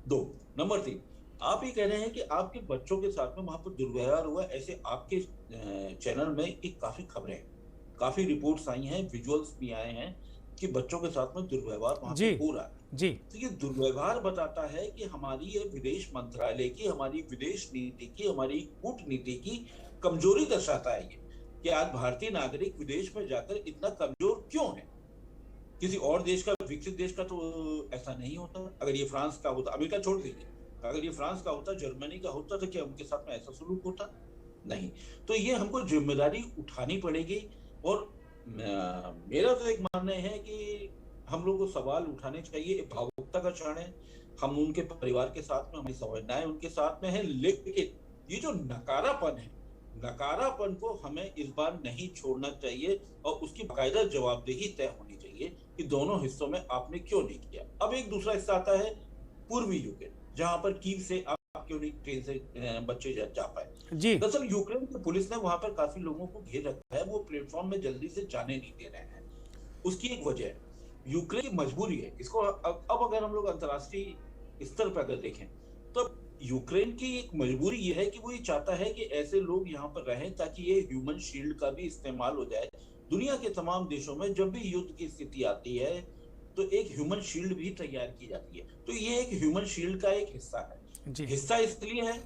2, नंबर 3, आप ये कह रहे हैं कि आपके बच्चों के साथ में वहां पर दुर्व्यवहार हुआ, ऐसे आपके चैनल में एक काफी खबरें, काफी रिपोर्ट्स आई हैं, विजुअल्स भी आए हैं कि बच्चों के साथ में दुर्व्यवहार वहां पे हो रहा है। जी तो ये दुर्व्यवहार बताता है कि हमारी ये विदेश मंत्रालय की, हमारी विदेश नीति की, हमारी कूटनीति की कमजोरी दर्शाता है ये, कि आज भारतीय नागरिक विदेश में जाकर इतना कमजोर क्यों है। किसी और देश का, विकसित देश का तो ऐसा नहीं होता। अगर ये फ्रांस का होता, अमेरिका छोड़ दीजिए, अगर ये फ्रांस का होता, जर्मनी का होता, तो क्या उनके साथ में ऐसा सलूक होता? नहीं। तो ये हमको जिम्मेदारी उठानी पड़ेगी। और मेरा तो एक मानना है कि हम लोग को सवाल उठाने चाहिए। भावुकता का क्षण है, हम उनके परिवार के साथ में, हमारी संवेदनाएं उनके साथ में है, लेकिन ये जो नकारापन है, नकारापन को हमें इस बार नहीं छोड़ना चाहिए और उसकी बाकायदा जवाबदेही तय होनी चाहिए कि दोनों हिस्सों में आपने क्यों नहीं किया। अब एक दूसरा हिस्सा आता है पूर्वी यूक्रेन, जहां पर कीव से आप क्यों नहीं ट्रेन से बच्चे जा पाए। दरअसल यूक्रेन की पुलिस ने वहां पर काफी लोगों को घेर रखा है, वो प्लेटफॉर्म में जल्दी से जाने नहीं दे रहे हैं। उसकी एक वजह है, यूक्रेन की मजबूरी है। इसको अब अगर हम लोग अंतर्राष्ट्रीय स्तर पर अगर देखें तो यूक्रेन की एक मजबूरी ये है कि वो ये चाहता है कि ऐसे लोग यहाँ पर रहें ताकि ये ह्यूमन शील्ड का भी इस्तेमाल हो जाए। दुनिया के तमाम देशों में जब भी युद्ध की स्थिति आती है तो एक ह्यूमन शील्ड भी तैयार की जाती है। तो ये एक ह्यूमन शील्ड का एक हिस्सा है। हिस्सा इसलिए है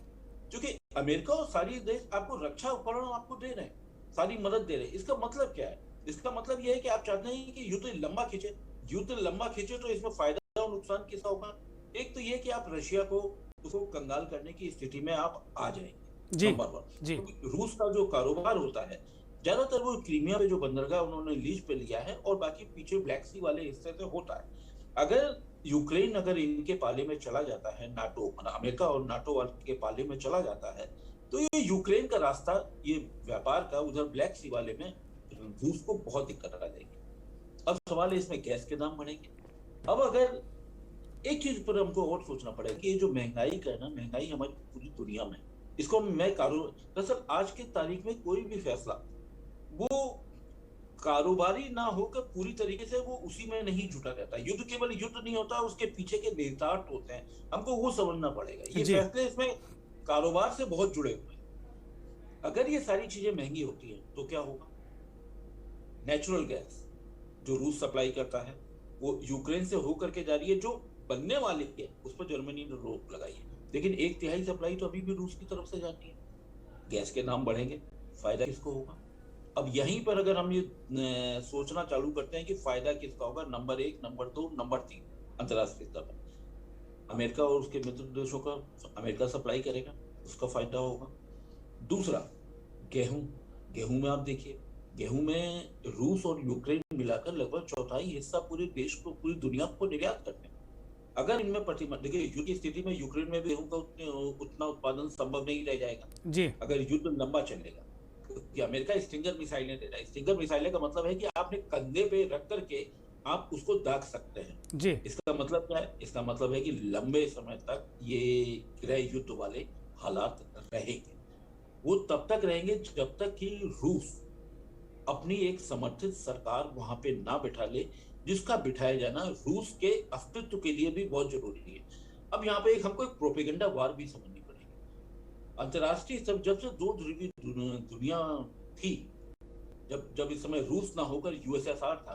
क्योंकि अमेरिका और सारी देश आपको रक्षा उपकरण आपको दे रहे हैं, सारी मदद दे रहे हैं। इसका मतलब क्या है? इसका मतलब यह है कि आप चाहते हैं कि युद्ध लंबा खींचे। युद्ध लंबा खींचे तो इसमें फायदा और नुकसान किसका होगा? एक तो ये कि आप रशिया को उसको कंगाल करने की स्थिति में आप आ जाएंगे, नंबर वन। रूस का जो कारोबार होता है ज्यादातर वो क्रीमिया पे जो बंदरगाह उन्होंने लीज पे लिया है और बाकी पीछे ब्लैक सी वाले हिस्से से होता है। अगर यूक्रेन अगर इनके पाले में चला जाता है, नाटो, अमेरिका और नाटो के पाले में चला जाता है, तो ये यूक्रेन का रास्ता, ये व्यापार का उधर ब्लैक सी वाले में रूस को बहुत दिक्कत आ जाएगी। अब सवाल है इसमें गैस के दाम बढ़ेंगे। अब अगर एक चीज पर हमको और सोचना पड़ेगा कि ये जो महंगाई का है ना, महंगाई हमारी पूरी दुनिया में, इसको मैं दरअसल आज की तारीख में कोई भी फैसला वो कारोबारी ना होकर पूरी तरीके से वो उसी में नहीं जुटा रहता। युद्ध केवल युद्ध नहीं होता, उसके पीछे के नेतार्थ होते हैं, हमको वो समझना पड़ेगा। ये फैसले इसमें कारोबार से बहुत जुड़े हुए हैं। अगर ये सारी चीजें महंगी होती है तो क्या होगा? नेचुरल गैस जो रूस सप्लाई करता है वो यूक्रेन से होकर के जा रही है, जो बनने वाली है उस पर जर्मनी ने रोक लगाई है, लेकिन 1/3 सप्लाई तो अभी भी रूस की तरफ से जाती है। गैस के दाम बढ़ेंगे, फायदा किसको होगा? अब यहीं पर अगर हम ये सोचना चालू करते हैं कि फायदा किसका होगा, नंबर 1, नंबर 2, नंबर 3 अंतरराष्ट्रीय स्तर पर अमेरिका और उसके मित्र देशों का, अमेरिका सप्लाई करेगा, उसका फायदा होगा। दूसरा, गेहूं में आप देखिए, गेहूं में रूस और यूक्रेन मिलाकर लगभग 1/4 हिस्सा पूरे देश को, पूरी दुनिया को निर्यात करते हैं। अगर इनमें देखिए युद्ध की स्थिति में यूक्रेन में गेहूं का उतना उत्पादन संभव नहीं रह जाएगा अगर युद्ध लंबा चलेगा। कि अमेरिका स्टिंगर मिसाइलें दे रहा है। स्टिंगर मिसाइलें का मतलब है कि आपने कंधे पे रख करके आप उसको दाग सकते हैं। इसका मतलब क्या है? इसका मतलब है कि लंबे समय तक ये गृह युद्ध वाले हालात रहेंगे। वो तब तक रहेंगे जब तक कि रूस अपनी एक समर्थित सरकार वहां पे ना बिठा ले, जिसका बिठाया जाना रूस के अस्तित्व के लिए भी बहुत जरूरी है। अब यहाँ पे हमको एक प्रोपेगेंडा वार भी समझनी पड़ेगी। अंतरराष्ट्रीय जब से दो ध्रुवीय दुनिया थी, जब इस समय रूस ना होकर यूएसएसआर था,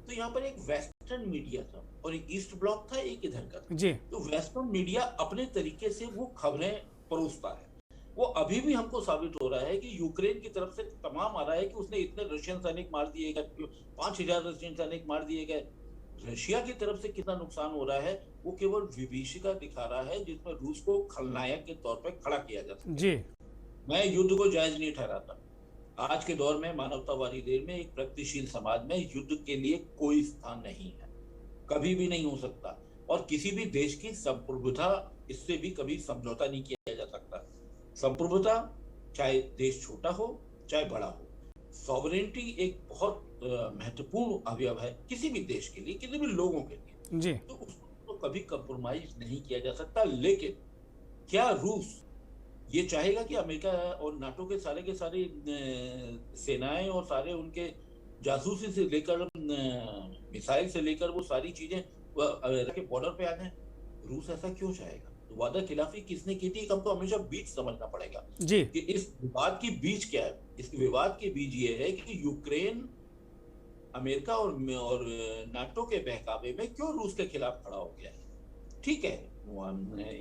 तो यहाँ पर एक वेस्टर्न मीडिया था और एक ईस्ट ब्लॉक था, एक इधर का था। तो वेस्टर्न मीडिया अपने तरीके से वो खबरें परोसता है। वो अभी भी हमको साबित हो रहा है कि यूक्रेन की तरफ से तमाम आ रहा है कि उसने इतने रशियन सैनिक मार दिए गए, 5000 रशियन सैनिक मार दिए गए। रशिया की तरफ से कितना नुकसान हो रहा है वो केवल विभीषिका दिखा रहा है, जिसमें रूस को खलनायक के तौर पर खड़ा किया जा सकता है। मैं युद्ध को जायज नहीं ठहराता। आज के दौर में, मानवतावादी देर में, एक प्रगतिशील समाज में युद्ध के लिए कोई स्थान नहीं है, कभी भी नहीं हो सकता। और किसी भी देश की संप्रभुता, इससे भी कभी समझौता नहीं किया जा सकता। संप्रभुता, चाहे देश छोटा हो चाहे बड़ा हो, सॉवरेनिटी एक बहुत महत्वपूर्ण अवयव है किसी भी देश के लिए, किसी भी लोगों के लिए। तो उसको कभी कंप्रोमाइज नहीं किया जा सकता। लेकिन क्या रूस ये चाहेगा कि अमेरिका और नाटो के सारे सेनाएं और सारे उनके जासूसी से लेकर मिसाइल से लेकर वो सारी चीजें के बॉर्डर पे आ जाए? रूस ऐसा क्यों चाहेगा? तो वादा खिलाफी किसने की थी? हमको हमेशा बीच समझना पड़ेगा कि इस विवाद की बीज क्या है। इस विवाद के बीज ये है कि यूक्रेन अमेरिका और नाटो के बहकावे में क्यों रूस के खिलाफ खड़ा हो गया है? ठीक है,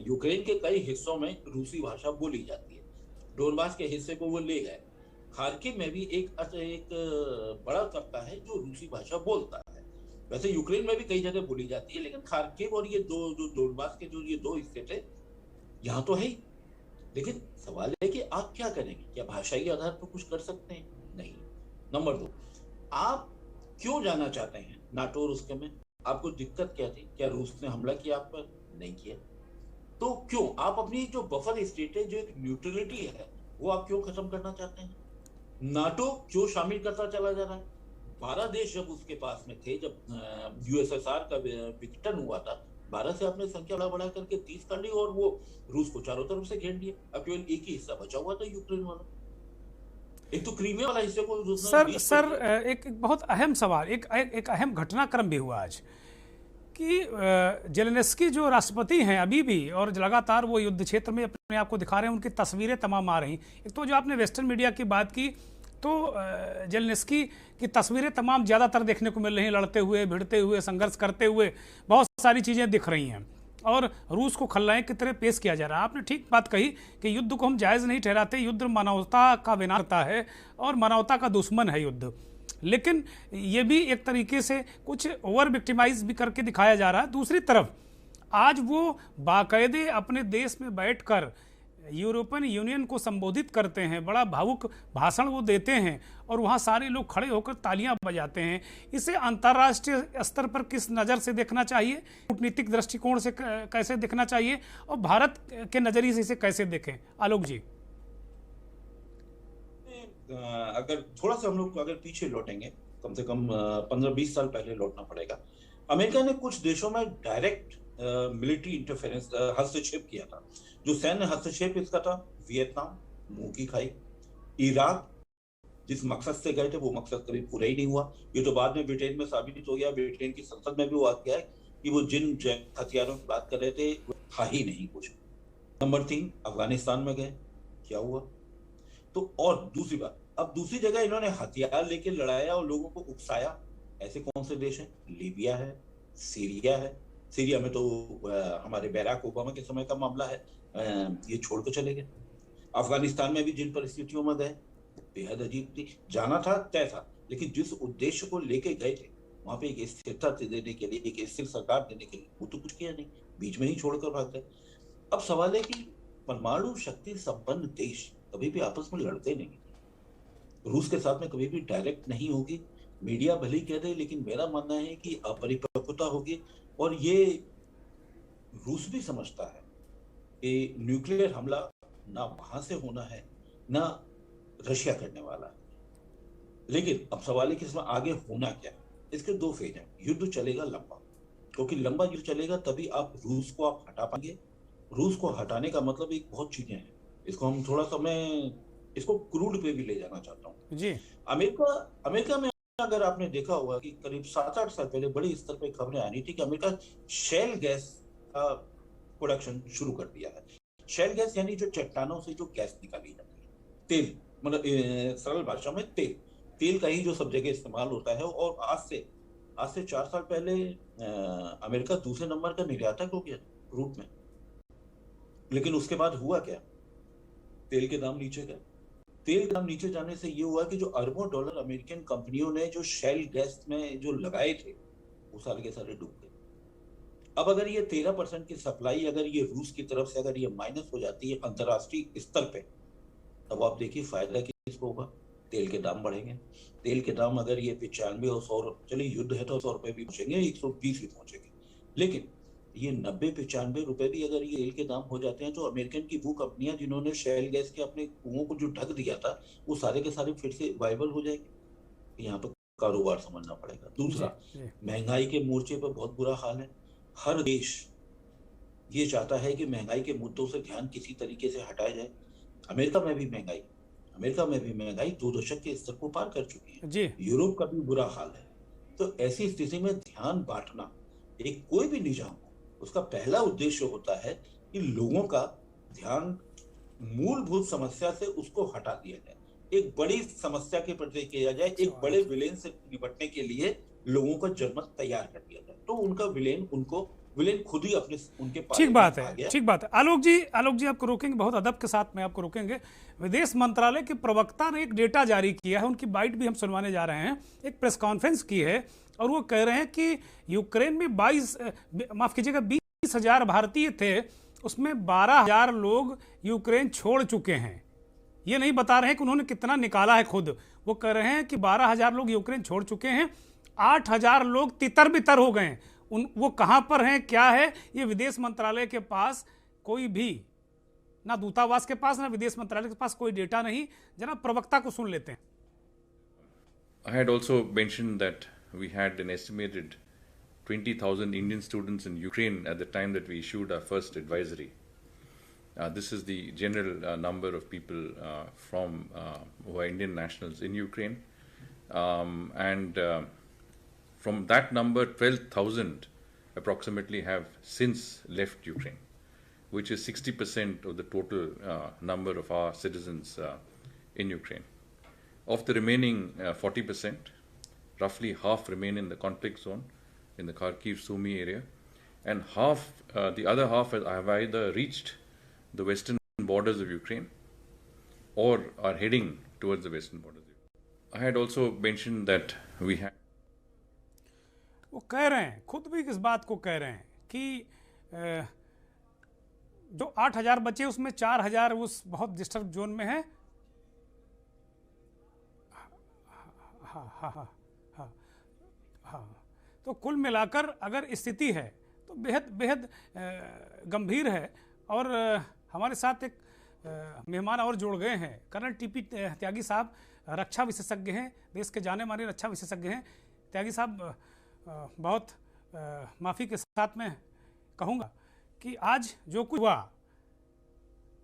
यूक्रेन के कई हिस्सों में रूसी भाषा बोली जाती है, डोनबास के हिस्से को वो ले गए। खार्किव में भी एक बड़ा तबका है जो रूसी भाषा बोलता है। वैसे यूक्रेन में भी कई जगह बोली जाती है, लेकिन खार्किव और ये दो जो डोनबास के जो ये दो हिस्से थे, यहाँ तो है ही। लेकिन सवाल है कि आप क्या करेंगे? क्या भाषाई आधार पर कुछ कर सकते हैं? नहीं। नंबर 2, आप क्यों जाना चाहते हैं नाटो और उसके में? आपको दिक्कत क्या थी? क्या रूस ने हमला किया आप पर? नहीं किया। तो क्यों आप अपनी जो बफर स्टेट है, जो एक न्यूट्रलिटी है, वो आप क्यों खत्म करना चाहते हैं? नाटो क्यों शामिल करता चला जा रहा है? 12 देश जब उसके पास में थे, जब यूएसएसआर का विघटन हुआ था, 12 से आपने संख्या बढ़ा करके 30 कर ली और वो रूस को चारों तरफ से घेर लिया। अब केवल एक ही हिस्सा बचा हुआ था, यूक्रेन वाला। एक तो क्रीमिया वाला हिस्से को सर एक बहुत अहम सवाल, एक अहम घटनाक्रम भी हुआ आज कि जेलेंस्की जो राष्ट्रपति हैं अभी भी, और लगातार वो युद्ध क्षेत्र में अपने आप को दिखा रहे हैं, उनकी तस्वीरें तमाम आ रही। एक तो जो आपने वेस्टर्न मीडिया की बात की, तो जेलेंस्की की तस्वीरें तमाम ज़्यादातर देखने को मिल रही हैं, लड़ते हुए, भिड़ते हुए, संघर्ष करते हुए, बहुत सारी चीज़ें दिख रही हैं, और रूस को खलनायक की तरह पेश किया जा रहा है। आपने ठीक बात कही कि युद्ध को हम जायज़ नहीं ठहराते, युद्ध मानवता का विनाशता है और मानवता का दुश्मन है युद्ध। लेकिन ये भी एक तरीके से कुछ ओवर विक्टिमाइज भी करके दिखाया जा रहा है। दूसरी तरफ आज वो बाकायदे अपने देश में बैठकर यूरोपियन यूनियन को संबोधित करते हैं, बड़ा भावुक भाषण वो देते हैं, और वहाँ सारे लोग खड़े होकर तालियां बजाते हैं। इसे अंतर्राष्ट्रीय स्तर पर किस नज़र से देखना चाहिए, कूटनीतिक दृष्टिकोण से कैसे देखना चाहिए, और भारत के नज़रिए से इसे कैसे देखें? आलोक जी। अगर थोड़ा सा हम लोग अगर पीछे लौटेंगे, कम से कम 15-20 साल पहले लौटना पड़ेगा। अमेरिका ने कुछ देशों में डायरेक्ट मिलिट्री इंटरफेरेंस, हस्तक्षेप किया था। जो सैन्य हस्तक्षेप इसका था, वियतनाम, मुंह की खाई, इराक, जिस मकसद से गए थे वो मकसद कभी पूरा ही नहीं हुआ। ये तो बाद में ब्रिटेन में साबित हो गया, ब्रिटेन की संसद में भी वो आ गया है कि वो जिन हथियारों की बात कर रहे थे वो था ही नहीं कुछ। नंबर 3, अफगानिस्तान में गए, क्या हुआ? तो और दूसरी बात, अब दूसरी जगह इन्होंने हथियार लेके लड़ाया और लोगों को उकसाया। ऐसे कौन से देश हैं? लीबिया है, सीरिया है। सीरिया में तो हमारे बैराक ओबामा के समय का मामला है, ये छोड़ के चले गए। अफगानिस्तान में भी जिन परिस्थितियों में गए, बेहद अजीब थी। जाना था, तय था, लेकिन जिस उद्देश्य को लेके गए थे, वहां पे एक स्थिरता देने के लिए, एक स्थिर सरकार देने के लिए, वो तो कुछ किया नहीं, बीच में ही छोड़कर भाग गए। अब सवाल है कि परमाणु शक्ति संपन्न देश कभी भी आपस में लड़ते नहीं, रूस के साथ में कभी भी डायरेक्ट नहीं होगी। मीडिया भले ही कह दे, लेकिन मेरा मानना है कि अपरिपक्वता होगी, और ये रूस भी समझता है कि न्यूक्लियर हमला ना वहां से होना है, ना रशिया करने वाला है। लेकिन अब सवाल है कि इसमें आगे होना क्या है। इसके 2 फेज हैं। युद्ध चलेगा लंबा, क्योंकि लंबा युद्ध चलेगा तभी आप रूस को आप हटा पाएंगे। रूस को हटाने का मतलब एक बहुत चीजें हैं, इसको हम थोड़ा सा, मैं इसको क्रूड पे भी ले जाना चाहता हूँ जी। अमेरिका में अगर आपने देखा होगा कि करीब 7-8 साल पहले बड़ी स्तर पे खबरें आ रही थी कि अमेरिका शेल गैस का प्रोडक्शन शुरू कर दिया है। शेल गैस यानी जो चट्टानों से जो गैस निकाली जाती है, तेल, मतलब सरल भाषा में तेल का ही जो सब जगह इस्तेमाल होता है। और आज से 4 साल पहले अमेरिका दूसरे नंबर का निर्यातक हो गया क्रूड में। लेकिन उसके बाद हुआ क्या? तेल के दाम नीचे गए। तेल के दाम नीचे जाने से ये हुआ कि जो अरबों डॉलर अमेरिकन कंपनियों ने जो शेल गैस में जो लगाए थे, वो सारे के सारे डूब गए। अब अगर ये 13% की सप्लाई अगर ये रूस की तरफ से अगर ये माइनस हो जाती है अंतर्राष्ट्रीय स्तर पे, तब आप देखिए फायदा किसको होगा? तेल के दाम बढ़ेंगे। तेल के दाम अगर ये 95 और 100, चलिए युद्ध है तो 100 रुपए भी पहुंचेंगे, 120 भी पहुंचेंगे, लेकिन ये 90-95 रुपए भी अगर ये तेल के दाम हो जाते हैं, तो अमेरिकन की वो कंपनियां जिन्होंने शेल गैस के अपने कुओं को जो ढक दिया था, वो सारे के सारे फिर से वाइबल हो जाएंगे। यहाँ पर कारोबार समझना पड़ेगा। दूसरा, महंगाई के मोर्चे पर बहुत बुरा हाल है। हर देश ये चाहता है कि महंगाई के मुद्दों से ध्यान किसी तरीके से हटाया जाए। अमेरिका में भी महंगाई 2 दशक के स्तर को पार कर चुकी है जी। यूरोप का भी बुरा हाल है। तो ऐसी स्थिति में ध्यान बांटना, एक कोई भी निजाम, उसका पहला उद्देश्य होता है कि लोगों का ध्यान मूलभूत समस्या से उसको हटा दिया जाए। एक बड़ी समस्या के प्रति किया जाए, एक बड़े विलेन से निपटने के लिए लोगों का जनमत तैयार कर दिया जाए। तो उनका विलेन खुद ही अपने उनके पास ठीक बात है, ठीक बात है। आलोक जी आपको रोकेंगे, बहुत अदब के साथ में आपको रोकेंगे। विदेश मंत्रालय के प्रवक्ता ने एक डेटा जारी किया है, उनकी बाइट भी हम सुनवाने जा रहे हैं। एक प्रेस कॉन्फ्रेंस की है और वो कह रहे हैं कि यूक्रेन में 20,000 भारतीय थे, उसमें 12,000 लोग यूक्रेन छोड़ चुके हैं। ये नहीं बता रहे हैं कि उन्होंने कितना निकाला है खुद, वो कह रहे हैं कि 12,000 लोग यूक्रेन छोड़ चुके हैं, 8,000 लोग तितर बितर हो गए। वो कहां पर हैं, क्या है, ये विदेश मंत्रालय के पास कोई भी, ना दूतावास के पास ना विदेश मंत्रालय के पास कोई डेटा नहीं। जनाब प्रवक्ता को सुन लेते हैं। I had also mentioned that we had an estimated 20,000 Indian students in Ukraine at the time that we issued our first advisory. This is the general number of people who are Indian nationals in Ukraine. From that number, 12,000 approximately have since left Ukraine, which is 60% of the total number of our citizens in Ukraine. Of the remaining 40%, roughly half remain in the conflict zone in the Kharkiv Sumy area, and the other half have either reached the western borders of Ukraine or are heading towards the western borders. I had also mentioned that we had. वो कह रहे हैं, खुद भी इस बात को कह रहे हैं कि जो 8,000 बचे उसमें 4,000 उस बहुत डिस्टर्ब जोन में है। हाँ, तो कुल मिलाकर अगर स्थिति है तो बेहद गंभीर है। और हमारे साथ एक मेहमान और जुड़ गए हैं, कर्नल टीपी त्यागी साहब, रक्षा विशेषज्ञ हैं, देश के जाने माने रक्षा विशेषज्ञ हैं। त्यागी साहब, बहुत माफ़ी के साथ में कहूँगा कि आज जो कुछ हुआ,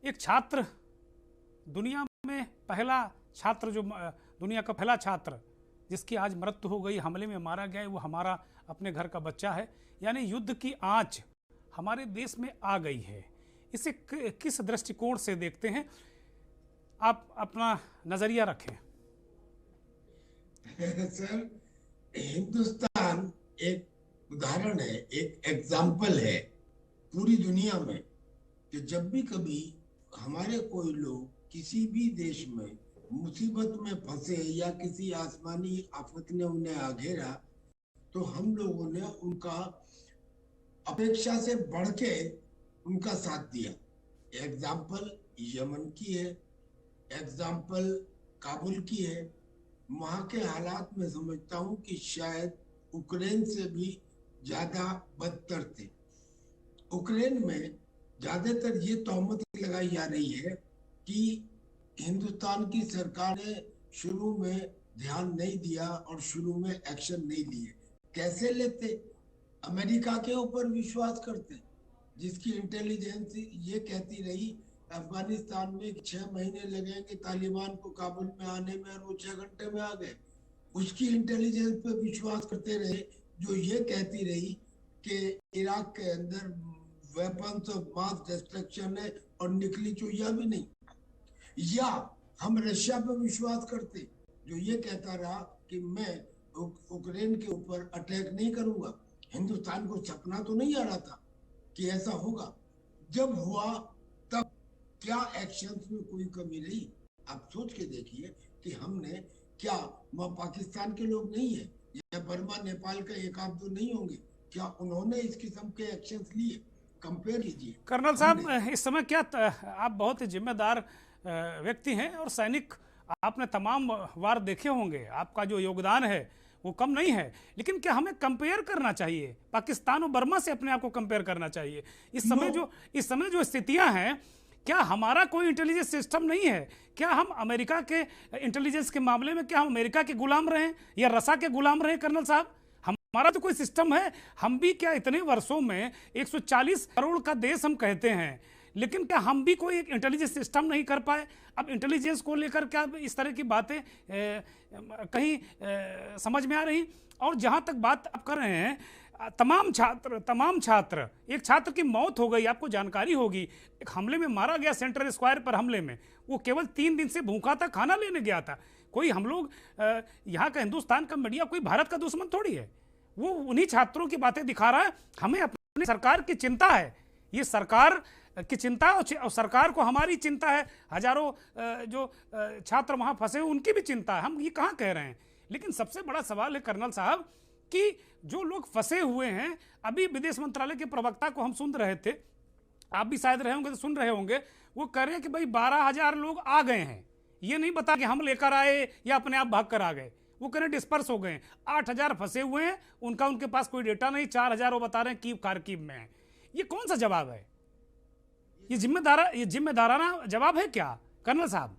एक छात्र, दुनिया में पहला छात्र, जो दुनिया का पहला छात्र जिसकी आज मृत्यु हो गई, हमले में मारा गया है, वो हमारा अपने घर का बच्चा है। यानी युद्ध की आंच हमारे देश में आ गई है। इसे किस दृष्टिकोण से देखते हैं, आप अपना नजरिया रखें। सर, हिंदुस्तान एक उदाहरण है, एक एग्जाम्पल है पूरी दुनिया में कि जब भी कभी हमारे कोई लोग किसी भी देश में मुसीबत में फंसे या किसी आसमानी आफत ने उन्हें आघेरा, तो हम लोगों ने उनका अपेक्षा से बढ़ के उनका साथ दिया। एग्जाम्पल यमन की है, एग्जाम्पल काबुल की है। वहाँ के हालात में समझता हूँ कि शायद यूक्रेन से भी ज्यादा बदतर थे। यूक्रेन में ज्यादातर ये तोहमत लगाई जा रही है कि हिंदुस्तान की सरकार ने शुरू में ध्यान नहीं दिया और शुरू में एक्शन नहीं लिए। कैसे लेते? अमेरिका के ऊपर विश्वास करते, जिसकी इंटेलिजेंस ये कहती रही अफगानिस्तान में 6 महीने लगेंगे तालिबान को काबुल में आने में, और वो 6 घंटे में आ गए। उसकी इंटेलिजेंस पे विश्वास करते रहे, जो ये कहती रही कि इराक के अंदर वेपन्स ऑफ मास डिस्ट्रक्शन है और निकली चुहिया भी नहीं। या हम रशिया पे विश्वास करते, जो ये कहता रहा कि मैं यूक्रेन के ऊपर अटैक नहीं करूंगा। हिंदुस्तान को सपना तो नहीं आ रहा था कि ऐसा होगा। जब हुआ तब क्या एक्शंस में कोई कमी रही? आप सोच के देखिए कि हमने क्या, वह पाकिस्तान के लोग नहीं है या बर्मा नेपाल का एक आध दो नहीं होंगे, क्या उन्होंने इस किस्म के एक्शंस लिए? कंपेयर कीजिए। कर्नल साहब, इस समय क्या आप बहुत जिम्मेदार व्यक्ति हैं और सैनिक, आपने तमाम वार देखे होंगे, आपका जो योगदान है वो कम नहीं है, लेकिन क्या हमें कंपेयर करना चाहिए? पाकिस्तान और बर्मा से अपने आप को कंपेयर करना चाहिए? इस समय जो स्थितियां हैं, क्या हमारा कोई इंटेलिजेंस सिस्टम नहीं है? क्या हम अमेरिका के इंटेलिजेंस के मामले में क्या हम अमेरिका के गुलाम रहे या रसा के गुलाम रहे? कर्नल साहब, हमारा तो कोई सिस्टम है। हम भी क्या इतने वर्षों में 140 करोड़ का देश हम कहते हैं, लेकिन क्या हम भी कोई एक इंटेलिजेंस सिस्टम नहीं कर पाए? अब इंटेलिजेंस को लेकर क्या इस तरह की बातें कहीं समझ में आ रही? और जहां तक बात आप कर रहे हैं, तमाम छात्र, एक छात्र की मौत हो गई, आपको जानकारी होगी, एक हमले में मारा गया, सेंट्रल स्क्वायर पर हमले में। वो केवल 3 दिन से भूखा था, खाना लेने गया था। कोई हम लोग यहाँ का हिंदुस्तान का मीडिया कोई भारत का दुश्मन थोड़ी है, वो उन्हीं छात्रों की बातें दिखा रहा है। हमें अपनी सरकार की चिंता है, ये सरकार की चिंता और सरकार को हमारी चिंता है। हजारों जो छात्र वहाँ फंसे हुए उनकी भी चिंता है, हम ये कहाँ कह रहे हैं। लेकिन सबसे बड़ा सवाल है कर्नल साहब कि जो लोग फंसे हुए हैं, अभी विदेश मंत्रालय के प्रवक्ता को हम सुन रहे थे, आप भी शायद रहे होंगे तो सुन रहे होंगे, वो कह रहे हैं कि भाई 12,000 लोग आ गए हैं, ये नहीं बता कि हम लेकर आए या अपने आप भाग कर आ गए। वो कह रहे हैं डिस्पर्स हो गए हैं, 8,000 फंसे हुए हैं, उनके पास कोई डेटा नहीं, 4,000 वो बता रहे हैं कीव खारकीव में है। ये कौन सा जवाब है? ये जिम्मेदाराना जवाब है क्या कर्नल साहब?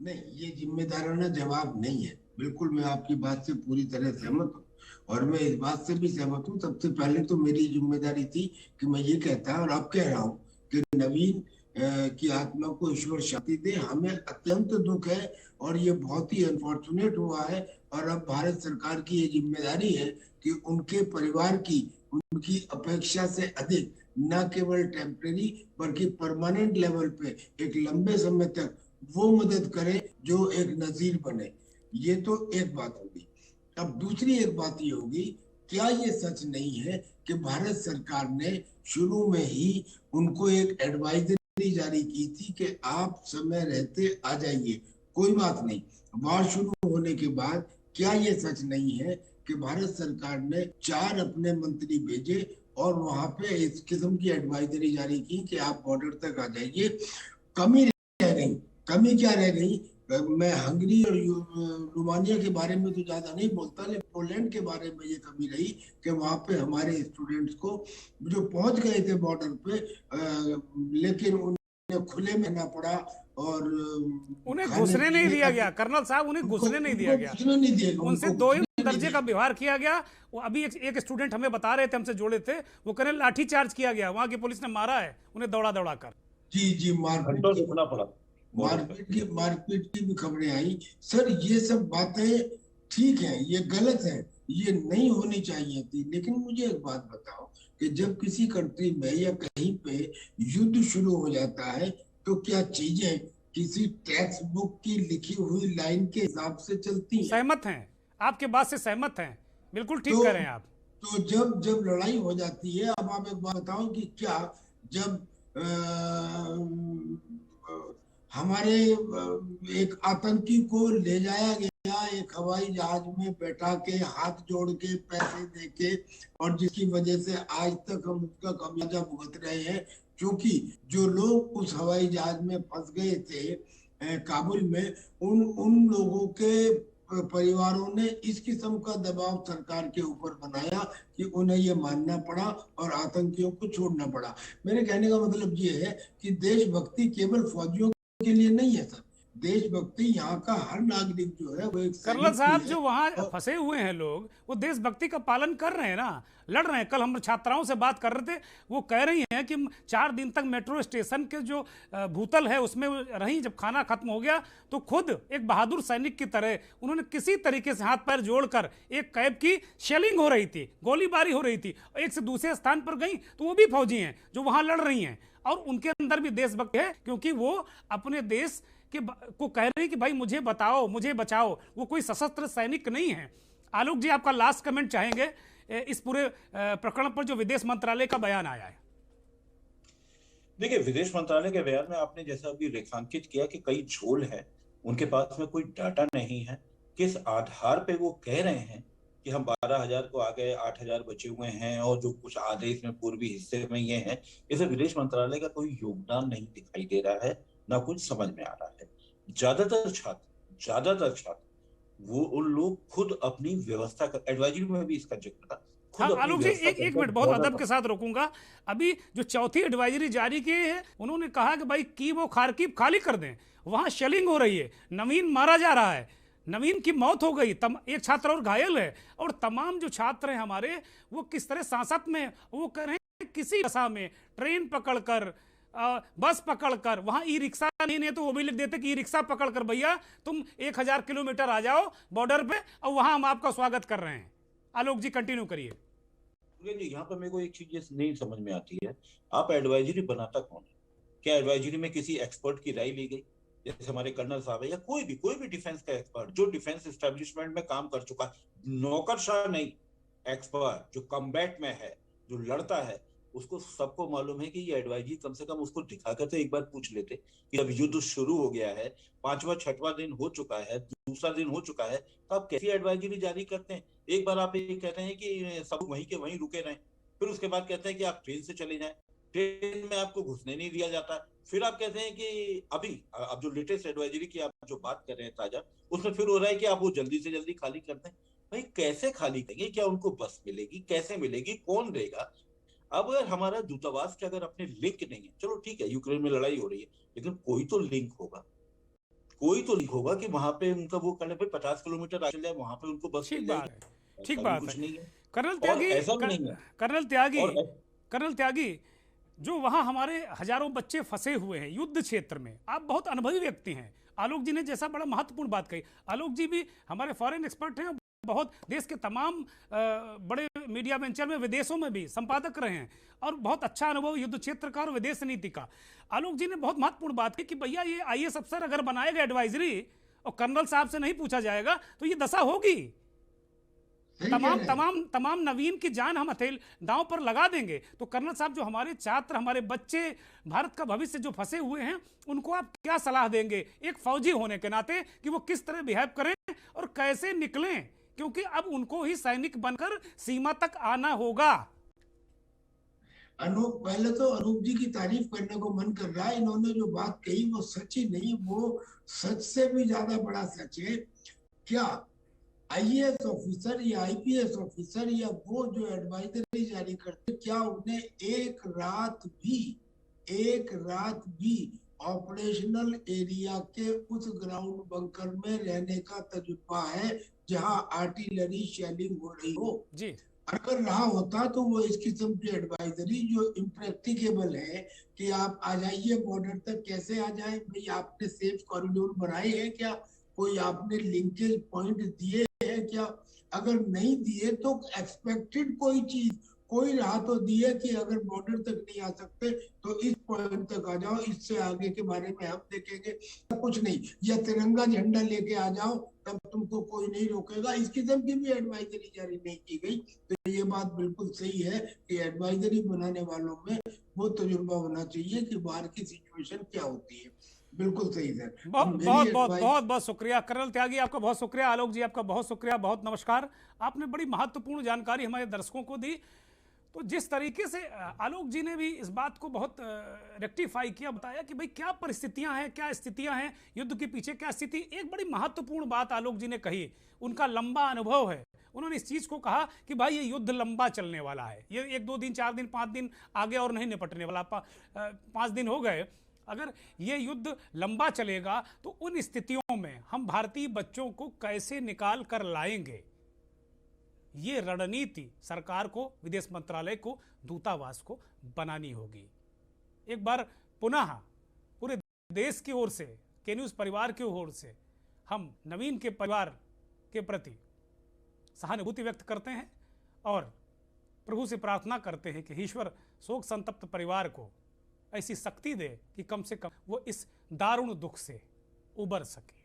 नहीं, ये जिम्मेदाराना जवाब नहीं है। बिल्कुल मैं आपकी बात से पूरी तरह सहमत हूँ और मैं इस बात से भी सहमत हूँ। सबसे पहले तो मेरी जिम्मेदारी थी कि मैं ये कहता और अब कह रहा हूँ कि नवीन की आत्मा को ईश्वर शांति दे। हमें अत्यंत दुख है और ये बहुत ही अनफॉर्चुनेट हुआ है और अब भारत सरकार की ये जिम्मेदारी है कि उनके परिवार की उनकी अपेक्षा से अधिक न केवल टेम्परेरी बल्कि परमानेंट लेवल पे एक लंबे समय तक वो मदद करे जो एक नजीर बने। ये तो एक बात होगी। अब दूसरी एक बात ये होगी, क्या ये सच नहीं है कि भारत सरकार ने शुरू में ही उनको एक एडवाइजरी जारी की थी कि आप समय रहते आ जाइए, कोई बात नहीं। वार शुरू होने के बाद क्या ये सच नहीं है कि भारत सरकार ने 4 अपने मंत्री भेजे और वहां पे इस किस्म की एडवाइजरी जारी की कि आप बॉर्डर तक आ जाइए। कमी रह गई, कमी क्या रह गई? मैं हंगरी और रोमानिया के बारे में तो ज्यादा नहीं बोलता, लेकिन पोलैंड के बारे में ये कमी रही कि वहां पे हमारे स्टूडेंट्स को जो पहुंच गए थे बॉर्डर पे, लेकिन उन्हें खुले में ना पड़ा और उन्हें घुसने नहीं दिया गया। कर्नल साहब, उन्हें घुसने नहीं दिया गया, उनसे 2 दर्जे का व्यवहार किया गया। वो अभी एक स्टूडेंट हमें बता रहे थे, हमसे जोड़े थे, वो कह रहे लाठी चार्ज किया गया, वहां की पुलिस ने मारा है उन्हें दौड़ा कर। जी, मारपीट की भी खबरें आई। सर ये सब बातें ठीक है, ये गलत है, ये नहीं होनी चाहिए थी। लेकिन मुझे एक बात बताओ कि जब किसी कंट्री में या कहीं पे युद्ध शुरू हो जाता है तो क्या चीजें किसी टेक्स्ट बुक की लिखी हुई लाइन के हिसाब से चलती हैं? सहमत हैं, आपके बात से सहमत हैं, बिल्कुल ठीक कह रहे हैं आप। तो जब लड़ाई हो जाती है, अब आप एक बात बताओ कि क्या जब हमारे एक आतंकी को ले जाया गया एक हवाई जहाज में बैठा के, हाथ जोड़ के, पैसे दे के, और जिसकी वजह से आज तक हम उसका खामियाजा भुगत रहे हैं, क्योंकि जो लोग उस हवाई जहाज में फंस गए थे काबुल में, उन लोगों के परिवारों ने इस किस्म का दबाव सरकार के ऊपर बनाया कि उन्हें ये मानना पड़ा और आतंकियों को छोड़ना पड़ा। मेरे कहने का मतलब ये है कि देशभक्ति केवल फौजियों के लिए नहीं है सर, देशभक्ति यहाँ का हर नागरिक जो है वो एक कर्नल साहब, जो वहाँ फंसे हुए हैं लोग, वो देशभक्ति का पालन कर रहे हैं ना, लड़ रहे हैं। कल हम छात्राओं से बात कर रहे थे, वो कह रही हैं कि 4 दिन तक मेट्रो स्टेशन के जो भूतल है उसमें रही, जब खाना खत्म हो गया तो खुद एक बहादुर सैनिक की तरह उन्होंने किसी तरीके से हाथ पैर जोड़कर, एक कैब की शेलिंग हो रही थी, गोलीबारी हो रही थी, एक से दूसरे स्थान पर गई तो वो भी फौजी हैं जो वहाँ लड़ रही हैं, और उनके अंदर भी देशभक्ति है, क्योंकि वो अपने देश को कह रहे हैं कि भाई मुझे बताओ, मुझे बचाओ। वो कोई सशस्त्र सैनिक नहीं है। आलोक जी, आपका लास्ट कमेंट चाहेंगे इस पूरे प्रकरण पर जो विदेश मंत्रालय का बयान आया है? देखिए, विदेश मंत्रालय के बयान में आपने जैसा अभी रेखांकित किया कि कई झोल है, उनके पास में कोई डाटा नहीं है। किस आधार पे वो कह रहे हैं कि हम 12,000 को आ गए, 8,000 बचे हुए हैं और जो कुछ आधे इसमें पूर्वी हिस्से में ये हैं, इसे विदेश मंत्रालय का कोई योगदान नहीं दिखाई दे रहा है, ना कुछ समझ में आ रहा है। ज्यादातर छात्र वो उन लोग खुद अपनी व्यवस्था कर, एडवाइजरी में भी इसका जिक्र था। हाँ आलोक जी, एक मिनट बहुत अदब के साथ रोकूंगा। अभी जो 4थी एडवाइजरी जारी की है, उन्होंने कहा कि भाई कीव और खारकीव खाली कर दें, वहां शेलिंग हो रही है, नवीन मारा जा रहा है, नवीन की मौत हो गई, एक छात्र और घायल है, और तमाम जो छात्र हैं हमारे वो किस तरह सांसत में, वो कह रहे हैं किसी दशा में ट्रेन पकड़कर, बस पकड़कर, वहां ई रिक्शा नहीं तो वो भी लिख देते कि ई रिक्शा पकड़कर भैया तुम 1000 किलोमीटर आ जाओ बॉर्डर पे और वहां हम आपका स्वागत कर रहे हैं। आलोक जी कंटिन्यू करिए। जी यहाँ पर मेरे को एक चीज ये नहीं समझ में आती है, आप एडवाइजरी बनाता कौन है? क्या एडवाइजरी में किसी एक्सपर्ट की राय ली गई? जैसे हमारे कर्नल साहब है या कोई भी डिफेंस का एक्सपर्ट जो डिफेंस एस्टेब्लिशमेंट में काम कर चुका है, नौकरशाह नहीं, एक्सपर्ट जो कम्बैट में है, जो लड़ता है, उसको सबको मालूम है कि ये एडवाइजरी कम से कम उसको दिखाकर तो एक बार पूछ लेते कि जब युद्ध शुरू हो गया है, 5वां 6वां दिन हो चुका है, दूसरा दिन हो चुका है, तो आप कैसी एडवाइजरी जारी करते हैं? एक बार आप ये कहते हैं कि सब वहीं के वहीं रुके रहें, फिर उसके बाद कहते हैं कि आप ट्रेन से चले जाएं, ट्रेन में आपको घुसने नहीं दिया जाता, फिर आप कहते हैं कि अभी अब जो लेटेस्ट एडवाइजरी की आप जो बात कर रहे हैं ताजा, उसमें फिर हो रहा है कि आप वो जल्दी से जल्दी खाली कर दें। भाई कैसे खाली करेंगे? क्या उनको बस मिलेगी? कैसे मिलेगी? कौन देगा? अब अगर हमारा दूतावास के अगर अपने लिंक नहीं है, चलो ठीक है यूक्रेन में लड़ाई हो रही है, लेकिन कोई तो लिंक होगा, कोई तो लिंक होगा कि वहां पे उनका वो करने पे 50 किलोमीटर आगे जाए, वहां पे उनको बस मिल जाएगी। ठीक ऐसा भी बात कुछ है। नहीं है। कर्नल और त्यागी, ऐसा भी नहीं है। कर्नल त्यागी, जो वहां हमारे हजारों बच्चे फंसे हुए हैं युद्ध क्षेत्र में, आप बहुत अनुभवी व्यक्ति हैं। आलोक जी ने जैसा बड़ा महत्वपूर्ण बात कही, आलोक जी भी हमारे फॉरेन एक्सपर्ट हैं, बहुत देश के तमाम बड़े मीडिया वेंचर में, विदेशों में भी संपादक रहे हैं और बहुत अच्छा अनुभव युद्ध क्षेत्र का और विदेश नीति का। आलोक जी ने बहुत महत्वपूर्ण बात की कि भैया ये आईएएस अफसर अगर बनाएगा एडवाइजरी और कर्नल साहब से नहीं पूछा जाएगा तो ये दशा होगी। तमाम नवीन की जान हम दांव पर लगा देंगे। तो कर्नल साहब, जो हमारे छात्र, हमारे बच्चे, भारत का भविष्य जो फंसे हुए हैं, उनको आप क्या सलाह देंगे एक फौजी होने के नाते कि वो किस तरह बिहेव करें और कैसे निकलें, क्योंकि अब उनको ही सैनिक बनकर सीमा तक आना होगा। अनूप, पहले तो अनूप जी की तारीफ करने को मन कर रहा है। इन्होंने जो बात कही वो सच ही नहीं, वो सच से भी ज्यादा बड़ा सच है। क्या आईएएस ऑफिसर या आईपीएस ऑफिसर या वो जो एडवाइजरी जारी करते, क्या उन्हें एक रात भी ऑपरेशनल एरिया के उस ग्राउंड बंकर में रहने का तजुर्बा है जहां आर्टिलरी शेलिंग हो रही हो? जी, अगर रहा होता तो वो इस किस्म की एडवाइजरी जो इम्प्रैक्टिकेबल है कि आप आ जाइए बॉर्डर तक, कैसे आ जाए भाई? आपने सेफ कॉरिडोर बनाए हैं क्या? कोई आपने लिंकेज पॉइंट दिए हैं क्या? अगर नहीं दिए तो एक्सपेक्टेड कोई राह तो दिए कि अगर बॉर्डर तक नहीं आ सकते तो इस पॉइंट तक आ जाओ, इससे आगे के बारे में हम देखेंगे। कुछ नहीं, या तिरंगा झंडा लेके आ जाओ, तब तुमको कोई नहीं रोकेगा। इस किस्म की भी एडवाइजरी जारी नहीं की गई। तो ये बात बिल्कुल सही है कि एडवाइजरी बनाने वालों में वो तजुर्बा होना चाहिए कि बाहर की सिचुएशन क्या होती है। बिल्कुल सही सर। बहुत शुक्रिया कर्नल त्यागी, आपका बहुत शुक्रिया। आलोक जी, आपका बहुत शुक्रिया, बहुत नमस्कार। आपने बड़ी महत्वपूर्ण जानकारी हमारे दर्शकों को दी। तो जिस तरीके से आलोक जी ने भी इस बात को बहुत रेक्टिफाई किया, बताया कि भाई क्या परिस्थितियां हैं, क्या स्थितियां हैं, युद्ध के पीछे क्या स्थिति। एक बड़ी महत्वपूर्ण बात आलोक जी ने कही, उनका लंबा अनुभव है। उन्होंने इस चीज को कहा कि भाई ये युद्ध लंबा चलने वाला है, ये 1 2 दिन 4 दिन 5 दिन आगे और नहीं निपटने वाला। 5 दिन हो गए, अगर ये युद्ध लंबा चलेगा तो उन स्थितियों में हम भारतीय बच्चों को कैसे निकाल कर लाएंगे, ये रणनीति सरकार को, विदेश मंत्रालय को, दूतावास को बनानी होगी। एक बार पुनः पूरे देश की ओर से, के न्यूज़ परिवार की ओर से हम नवीन के परिवार के प्रति सहानुभूति व्यक्त करते हैं और प्रभु से प्रार्थना करते हैं कि ईश्वर शोक संतप्त परिवार को ऐसी शक्ति दे कि कम से कम वो इस दारुण दुख से उबर सके।